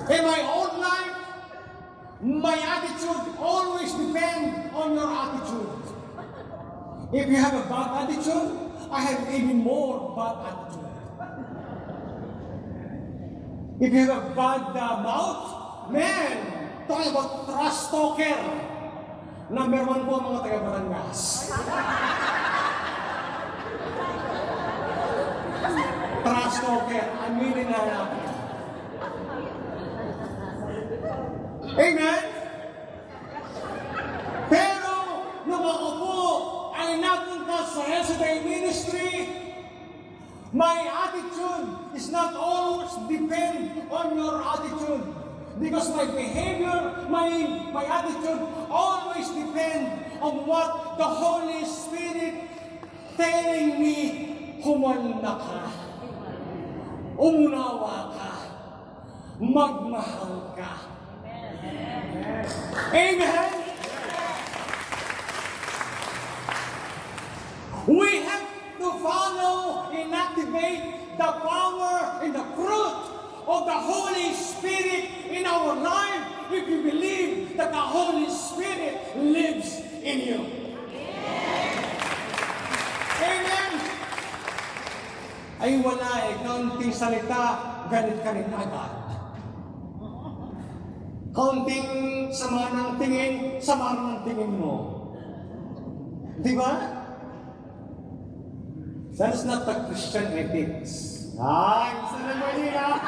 In my old life, my attitude always depend on your attitude. If you have a bad attitude, I have even more bad attitude. If you have a bad mouth, man, talking about trash talker. Number 1 po mga taga-Batangas. Trash talker, aminin na natin. Amen? Pero, nung ako po ay napunta sa Ensaday Ministry, my attitude is not always depend on your attitude. Because my behavior, my attitude always depend on what the Holy Spirit telling me, humanda ka, umunawa ka, magmahal ka. Amen? We have to follow and activate the power and the fruit of the Holy Spirit in our life if you believe that the Holy Spirit lives in you. Amen? Ay wala kaunting salita, galit ka rin agad. Kaunting sama ng tingin mo. Di ba? That is not the Christian ethics. Gusto na Manila.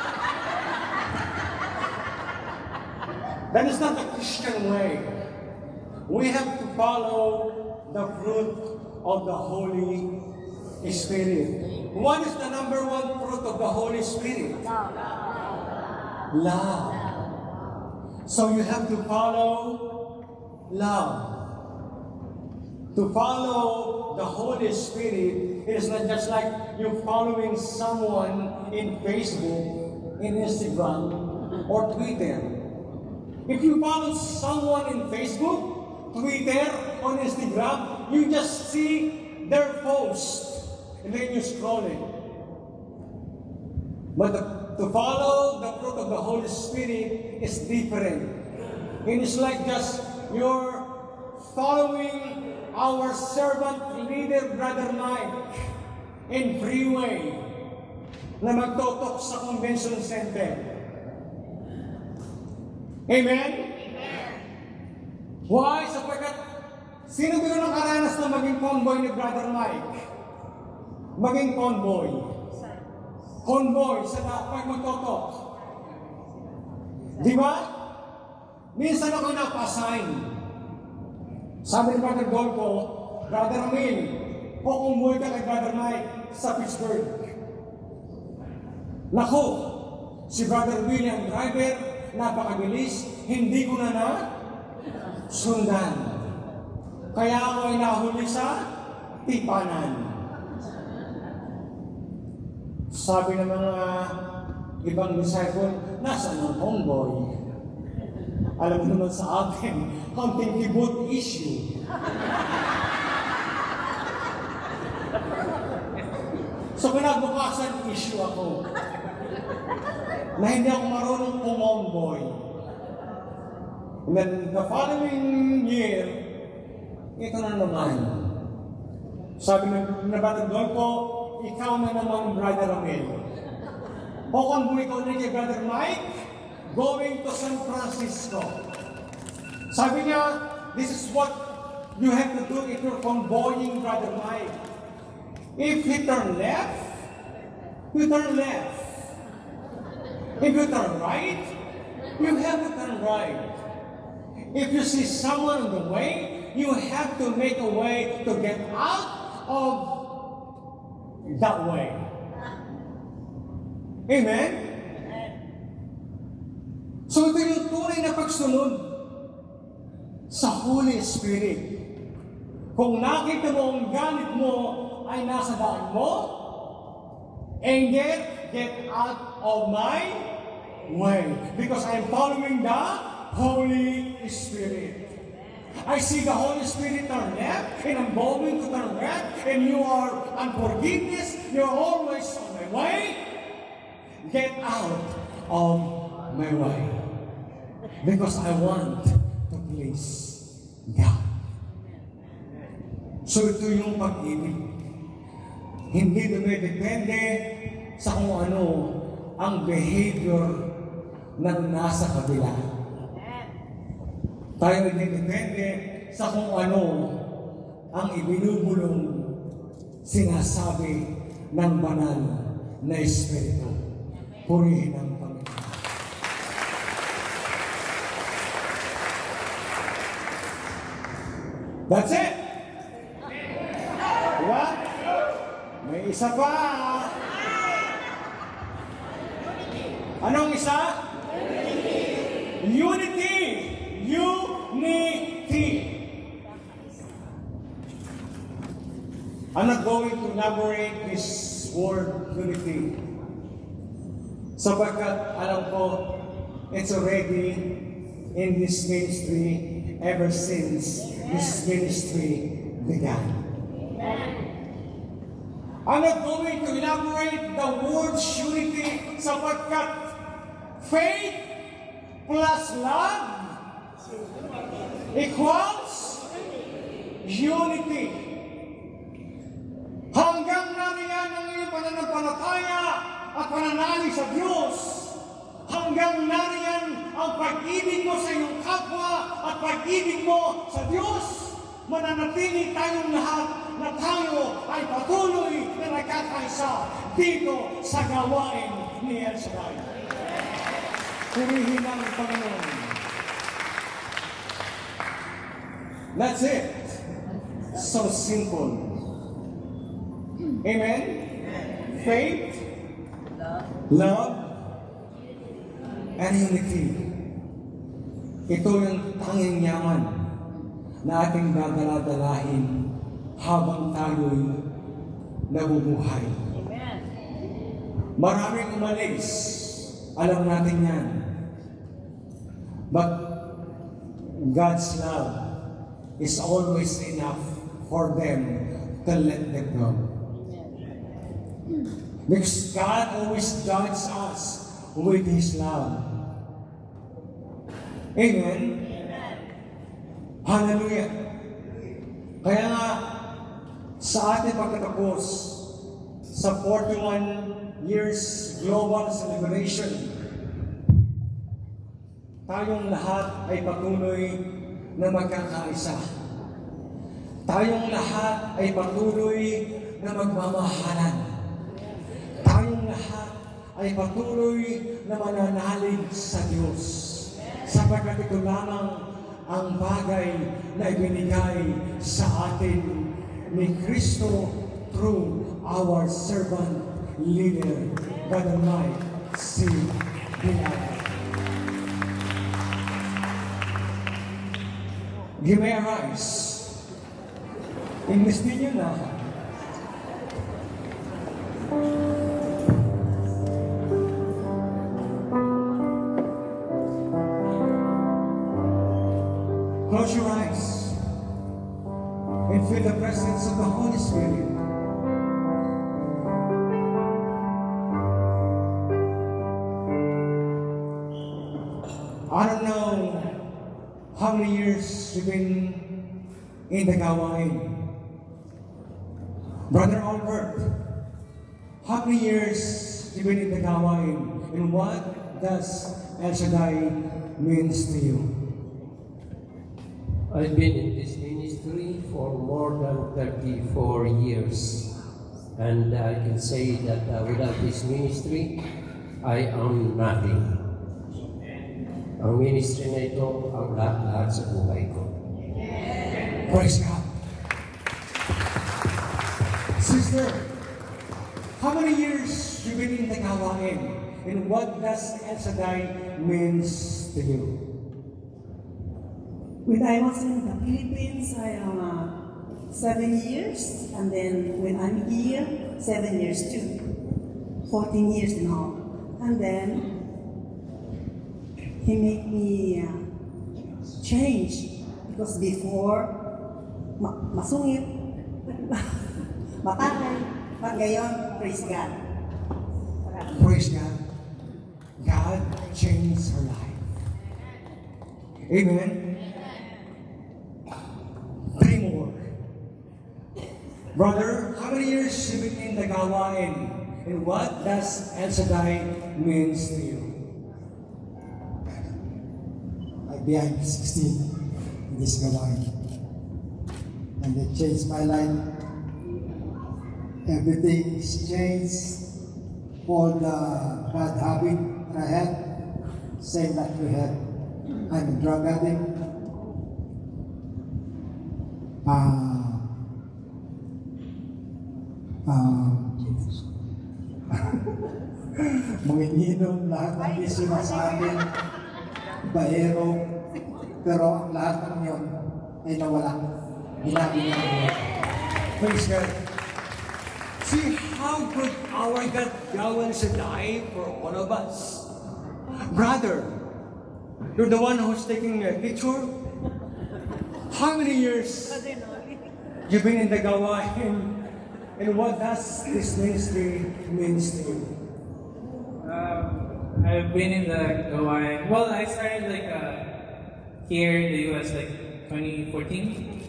That is not the Christian way. We have to follow the fruit of the Holy Spirit. What is the number 1 fruit of the Holy Spirit? Love. So you have to follow love. To follow the Holy Spirit is not just like you following someone in Facebook, in Instagram, or Twitter. If you follow someone in Facebook, Twitter, or Instagram, you just see their post and then you scroll it. But to follow the fruit of the Holy Spirit is different. It is like just you're following our servant leader, Brother Mike, in freeway na magtotok sa convention center. Amen? Why? Sapagkat sino ba yung nakaranas na maging convoy ni Brother Mike? Maging convoy. Convoy sa dapat magtotok. Di ba? Minsan ako napa-assign. Sabi ni Brother Dolpo, Brother Amil, kukumboy ka kay Brother Mike sa Pittsburgh. Naku, si Brother William driver, napakabilis, hindi ko na sundan. Kaya ako ay nahuli sa tipanan. Sabi ng mga ibang disciple, nasaan ang convoy? Alam mo naman sa atin, counting keyboard issue. So kinabukasan issue ako. Na hindi ako marunong pumomboy. And then the following year, ito na naman. Sabi ng nabatagol ko, ikaw na naman, Brother Amel. O convoy ko na kay Brother Mike, going to San Francisco. Sabi niya, this is what you have to do if you're convoying Brother Mike. If he turn left, you turn left. If you turn right, you have to turn right. If you see someone on the way, you have to make a way to get out of that way. Amen? So ito yung tunay na pagsunod sa Holy Spirit. Kung nakita mo ang galit mo ay nasa daan mo, anger, get out of my way. Because I'm following the Holy Spirit. I see the Holy Spirit turn left, and I'm going to turn left, and you are unforgiveness, you're always on my way. Get out of my way. Because I want to please God. So ito yung pag-ibig. Hindi dumidepende sa kung ano ang behavior na nasa kabila. Tayo dumidepende sa kung ano ang ibinubulong sinasabi ng banal na Espiritu. Purihin ang Panginoon. That's it! Diba? May isa pa! Anong isa? Unity! Unity! I'm not going to elaborate this word unity. Sapagkat alam ko, it's already in this ministry ever since this ministry began. I'm not going to elaborate the word unity sapagkat faith plus love equals unity. Hanggang nariyan ang iyong pananampalataya at pananalig sa Diyos, hanggang nariyan ang pag-ibig mo sa iyong kapwa at pag-ibig mo sa Diyos, mananatili tayong lahat na tayo ay patuloy na nagkakaisa dito sa gawain ni El Shaddai. Purihin ang Panginoon. That's it. So simple. Amen? Faith, love, and unity. Ito yung tanging yaman na ating dadala-dalahin habang tayo'y nabubuhay. Amen. Maraming umalis, alam natin yan. But God's love is always enough for them to let them go. Because God always judges us with His love. Amen? Hallelujah. Kaya nga, sa ating pagkatapos sa 41 years global celebration, tayong lahat ay patuloy na magkakaisa. Tayong lahat ay patuloy na magmamahalan. Tayong lahat ay patuloy na mananalig sa Diyos. Sapagkat ito lamang ang bagay na ibinigay sa atin ni Kristo through our servant leader, God Almighty, si Binay. You may arise. English din yun na. Close your eyes and feel the presence of the Holy Spirit. I don't know how many years you've been in the gawain. Brother Albert, how many years you've been in the gawain? And what does El Shaddai means to you? I've been in this ministry for more than 34 years. And I can say that without this ministry, I am nothing. Ang ministry na ito, ang lahat-lahat sa buhay ko. Praise God. Sister, how many years you've been in the gawain? And what does El Shaddai means to you? When I was in the Philippines, I am 7 years, and then when I'm here, 7 years too. 14 years now. And then he made me change because before masungit, matangay, but ngayon, praise God. Praise God. God changed her life. Amen. Three more. Brother, how many years have you been in the gawain? And what does El Shaddai means to you? I've been 16 in this gawain. And it changed my life. Everything is changed. All the bad habit that I had, same that we had. I'm a drug addict. Manginginom, lahat ng bisyo na sa akin, baero, pero ang lahat ng yun ay nawala. Ginabi niya ang buhay. Praise God. See how good our God should die for all of us. Brother, you're the one who's taking a picture. How many years you've been in the gawain? And what does this ministry means to you? I've been in the gawain. Well, I started here in the US 2014.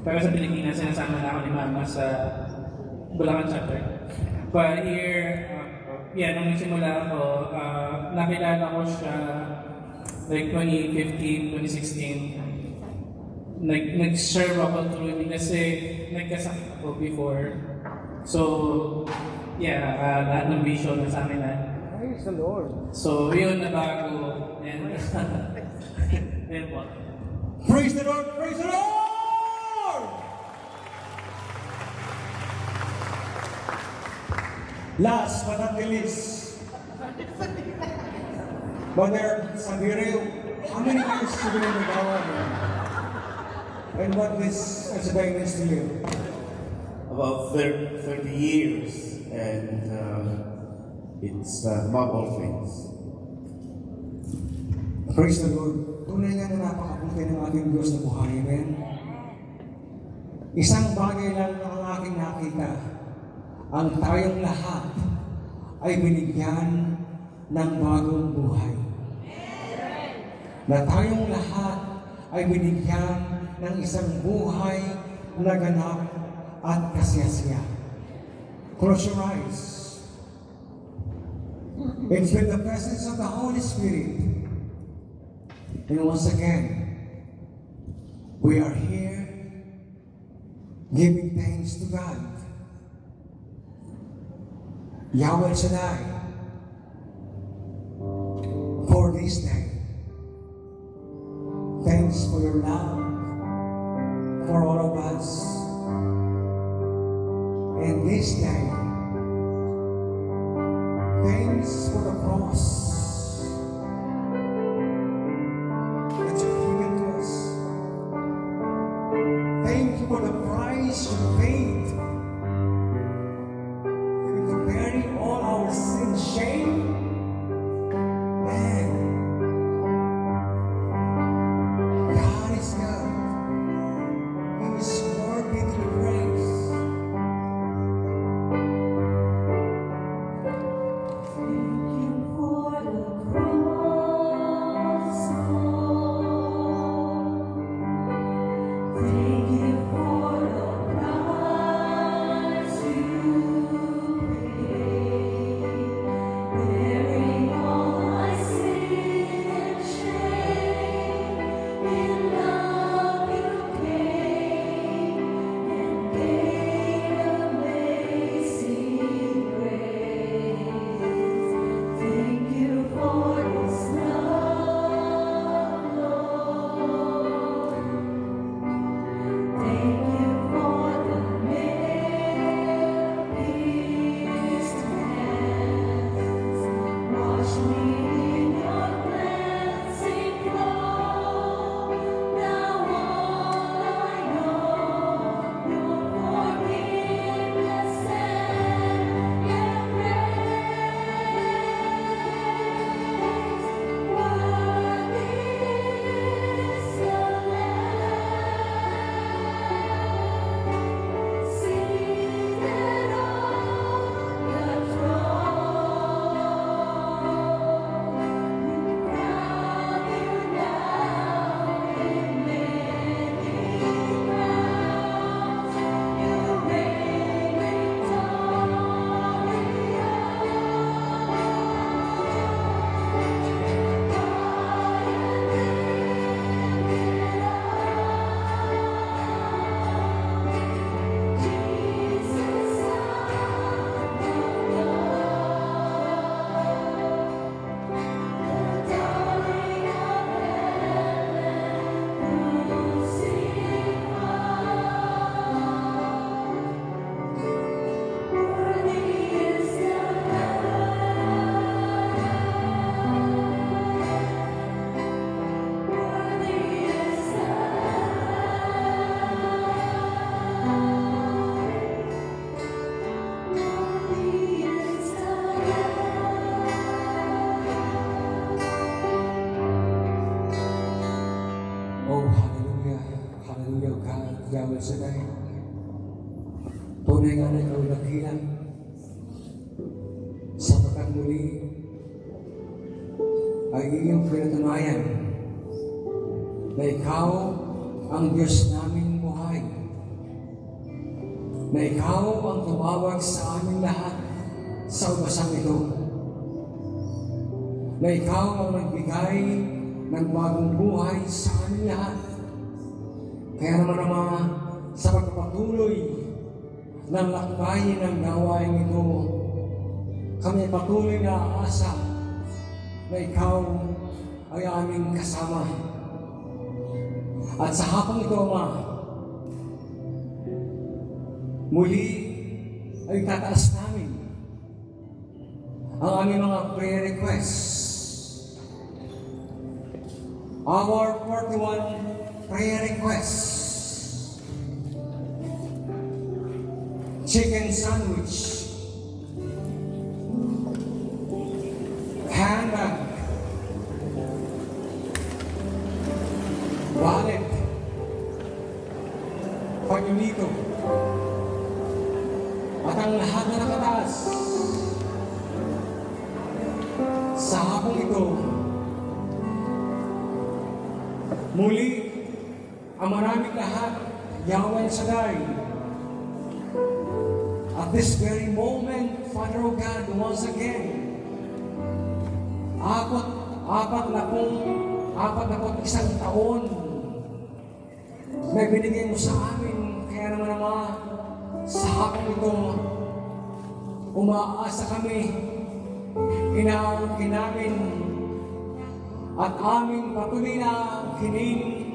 Pero sa Pilipinas, sinasama na ako ni Mama sa Bulacan chapter. But here, nung nagsimula ako, nakilala ko siya 2015, 2016. Nag-serve ako through kasi nagkasakit ako before. So, lahat ng vision na sa amin na. Praise the Lord. So, yun na bago. And, yun po. Praise the Lord! Praise the Lord! Last but not the least, Brother Sabirio, how many years you been in the Gawa? And what this Asabay means to you? About 30 years, and it's above all things. Praise the Lord. Tunay nga na napakabuti ng ating Diyos na buhay. Amen? Isang bagay lang ang aking nakita. Ang tayong lahat ay binigyan ng bagong buhay. Na tayong lahat ay binigyan ng isang buhay na ganap at kasiyasiya. Close your eyes. It's with the presence of the Holy Spirit. And once again, we are here giving thanks to God. Yahweh Shaddai, for this day. Thanks for your love for all of us. And this day, thanks for the cross that you've given to us. Thank you for the price you paid to bearing all our sin, shame, and God is good. He is worthy to be praised. Thank you for the cross, Lord. Thank you for the price you paid, bearing all my sin and shame. In love you came and gave amazing grace. Thank you for this love, Lord. Thank you for the nail-pierced hands. Wash me in your cleansing flow. Now all I know, your forgiveness and embrace. Worthy is the Lamb, seated on the throne. You crown you now in many crowns. You reign Oh, hallelujah. Hallelujah, God, Yahweh Shaddai. Tunay nga na ikaw nakilang sapagkat muli ay iyong pinatunayan na ikaw ang Diyos naming buhay, na ikaw ang tumawag sa aming lahat sa umasang ito, na ikaw ang nagbigay ng bagong buhay sa aming lahat. Kaya naman naman sa pagpapatuloy ng lakbayin ng gawain ito, kami patuloy na aasa na ikaw ay aming kasama. At sa hapong ito, Ama, muli ay tataas namin ang aming mga prayer requests. Our 41 prayer requests. Chicken sandwich. Handbag. Wallet. Panyunito. At ang lahat na nakataas sa hapong ito, muli ang maraming lahat, Yahweh Shaddai. At this very moment, Father of God, once again, apat na isang taon na binigay mo sa amin. Kaya naman Ama, sa hapong ito, umaasa kami, inaangkin namin, at aming patuloy na kining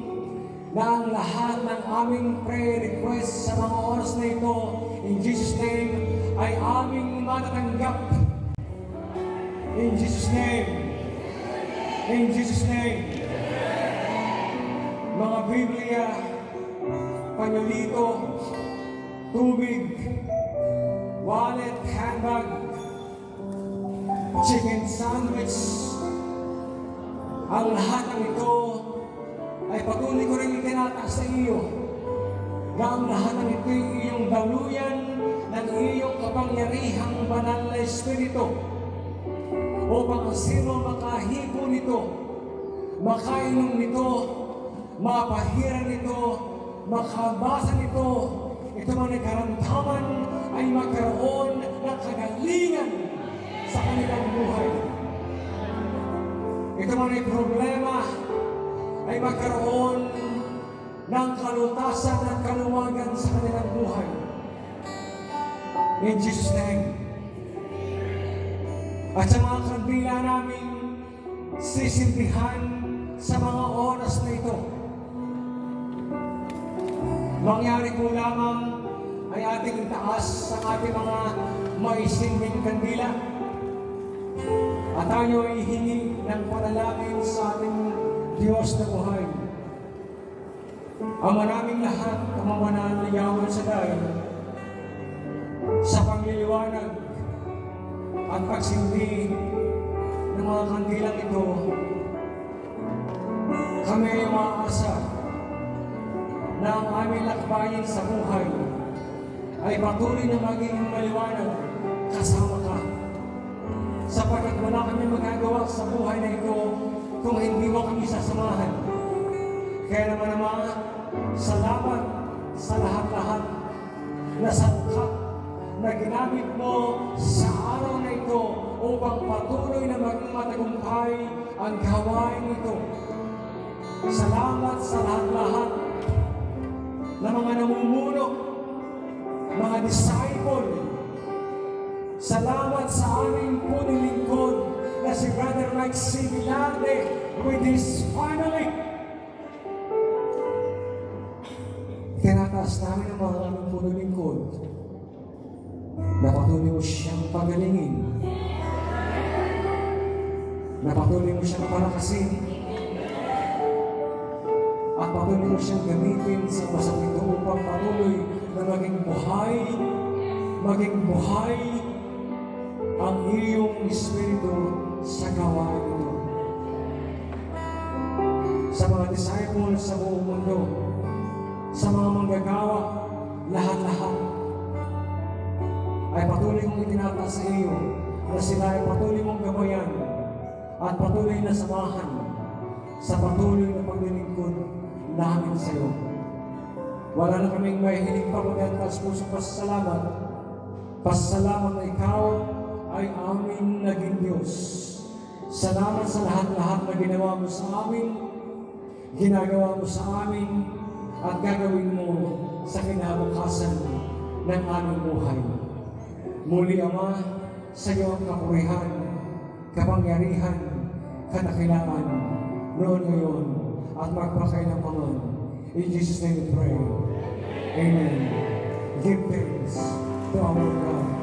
na ang lahat ng aming prayer request sa mga oras na ito, in Jesus' name, ay aming matatanggap. In Jesus' name. In Jesus' name. Mga Biblia, panyolito, tubig, wallet, handbag, chicken sandwich, ang lahat ng ito ay patuloy ko rin itinataas sa iyo na ang lahat ng ito ay iyong daluyan ng iyong kapangyarihang banal na Espiritu upang ang sino makahipo nito, makainom nito, mapahira nito, makabasa nito, ito man ay karamdaman ay magkaroon ng kagalingan sa kanilang buhay. Ito man ay problema ay magkaroon ng kalutasan at kaluwagan sa kanilang buhay. In Jesus' name. At sa mga kandila namin sisindihan sa mga oras na ito, mangyari po lamang ay ating itaas sa ating mga maisinding kandila at tayo ay hingi ng panalangin sa ating Diyos na buhay. Ang maraming lahat, kamamanaan na Yahweh Shaddai, sa pangliliwanag at pagsindi ng mga kandilang ito, kami ay umaasa na ang aming lakbayin sa buhay ay patuloy na maging maliwanag kasama ka. Sapagkat wala kami magagawa sa buhay na ito kung hindi mo kami sasamahan. Kaya naman salamat sa lahat-lahat na sangkap na ginamit mo sa araw na ito upang patuloy na maging matagumpay ang gawain ito. Salamat sa lahat-lahat na mga namumuno, mga disciple. Salamat sa aming punilingkod na si Brother Mike C. Villarde with his family. Tinataas namin ang mga aming punilingkod na patuloy mo siyang pagalingin, na patuloy mo siyang palakasin, at patuloy mo siyang gamitin sa pasang ito upang patuloy na maging buhay ang iyong Espiritu sa gawain ito. Sa mga disciples sa buong mundo, sa mga manggagawa, lahat-lahat ay patuloy mong itinataas sa iyo na sila ay patuloy mong gabayan at patuloy na samahan sa patuloy na paglilingkod namin sa iyo. Wala na kaming mahihiling pa kundi ang pusong pasasalamat. Pasasalamat na ikaw ay aming naging Diyos. Salamat sa lahat-lahat na ginawa mo sa amin, ginagawa mo sa amin, at gagawin mo sa kinabukasan ng aming buhay. Muli, Ama, sa iyo ang kapurihan, kapangyarihan, kadakilaan, noon ngayon, at magpakailanman. In Jesus' name we pray. Amen. Give thanks to our God.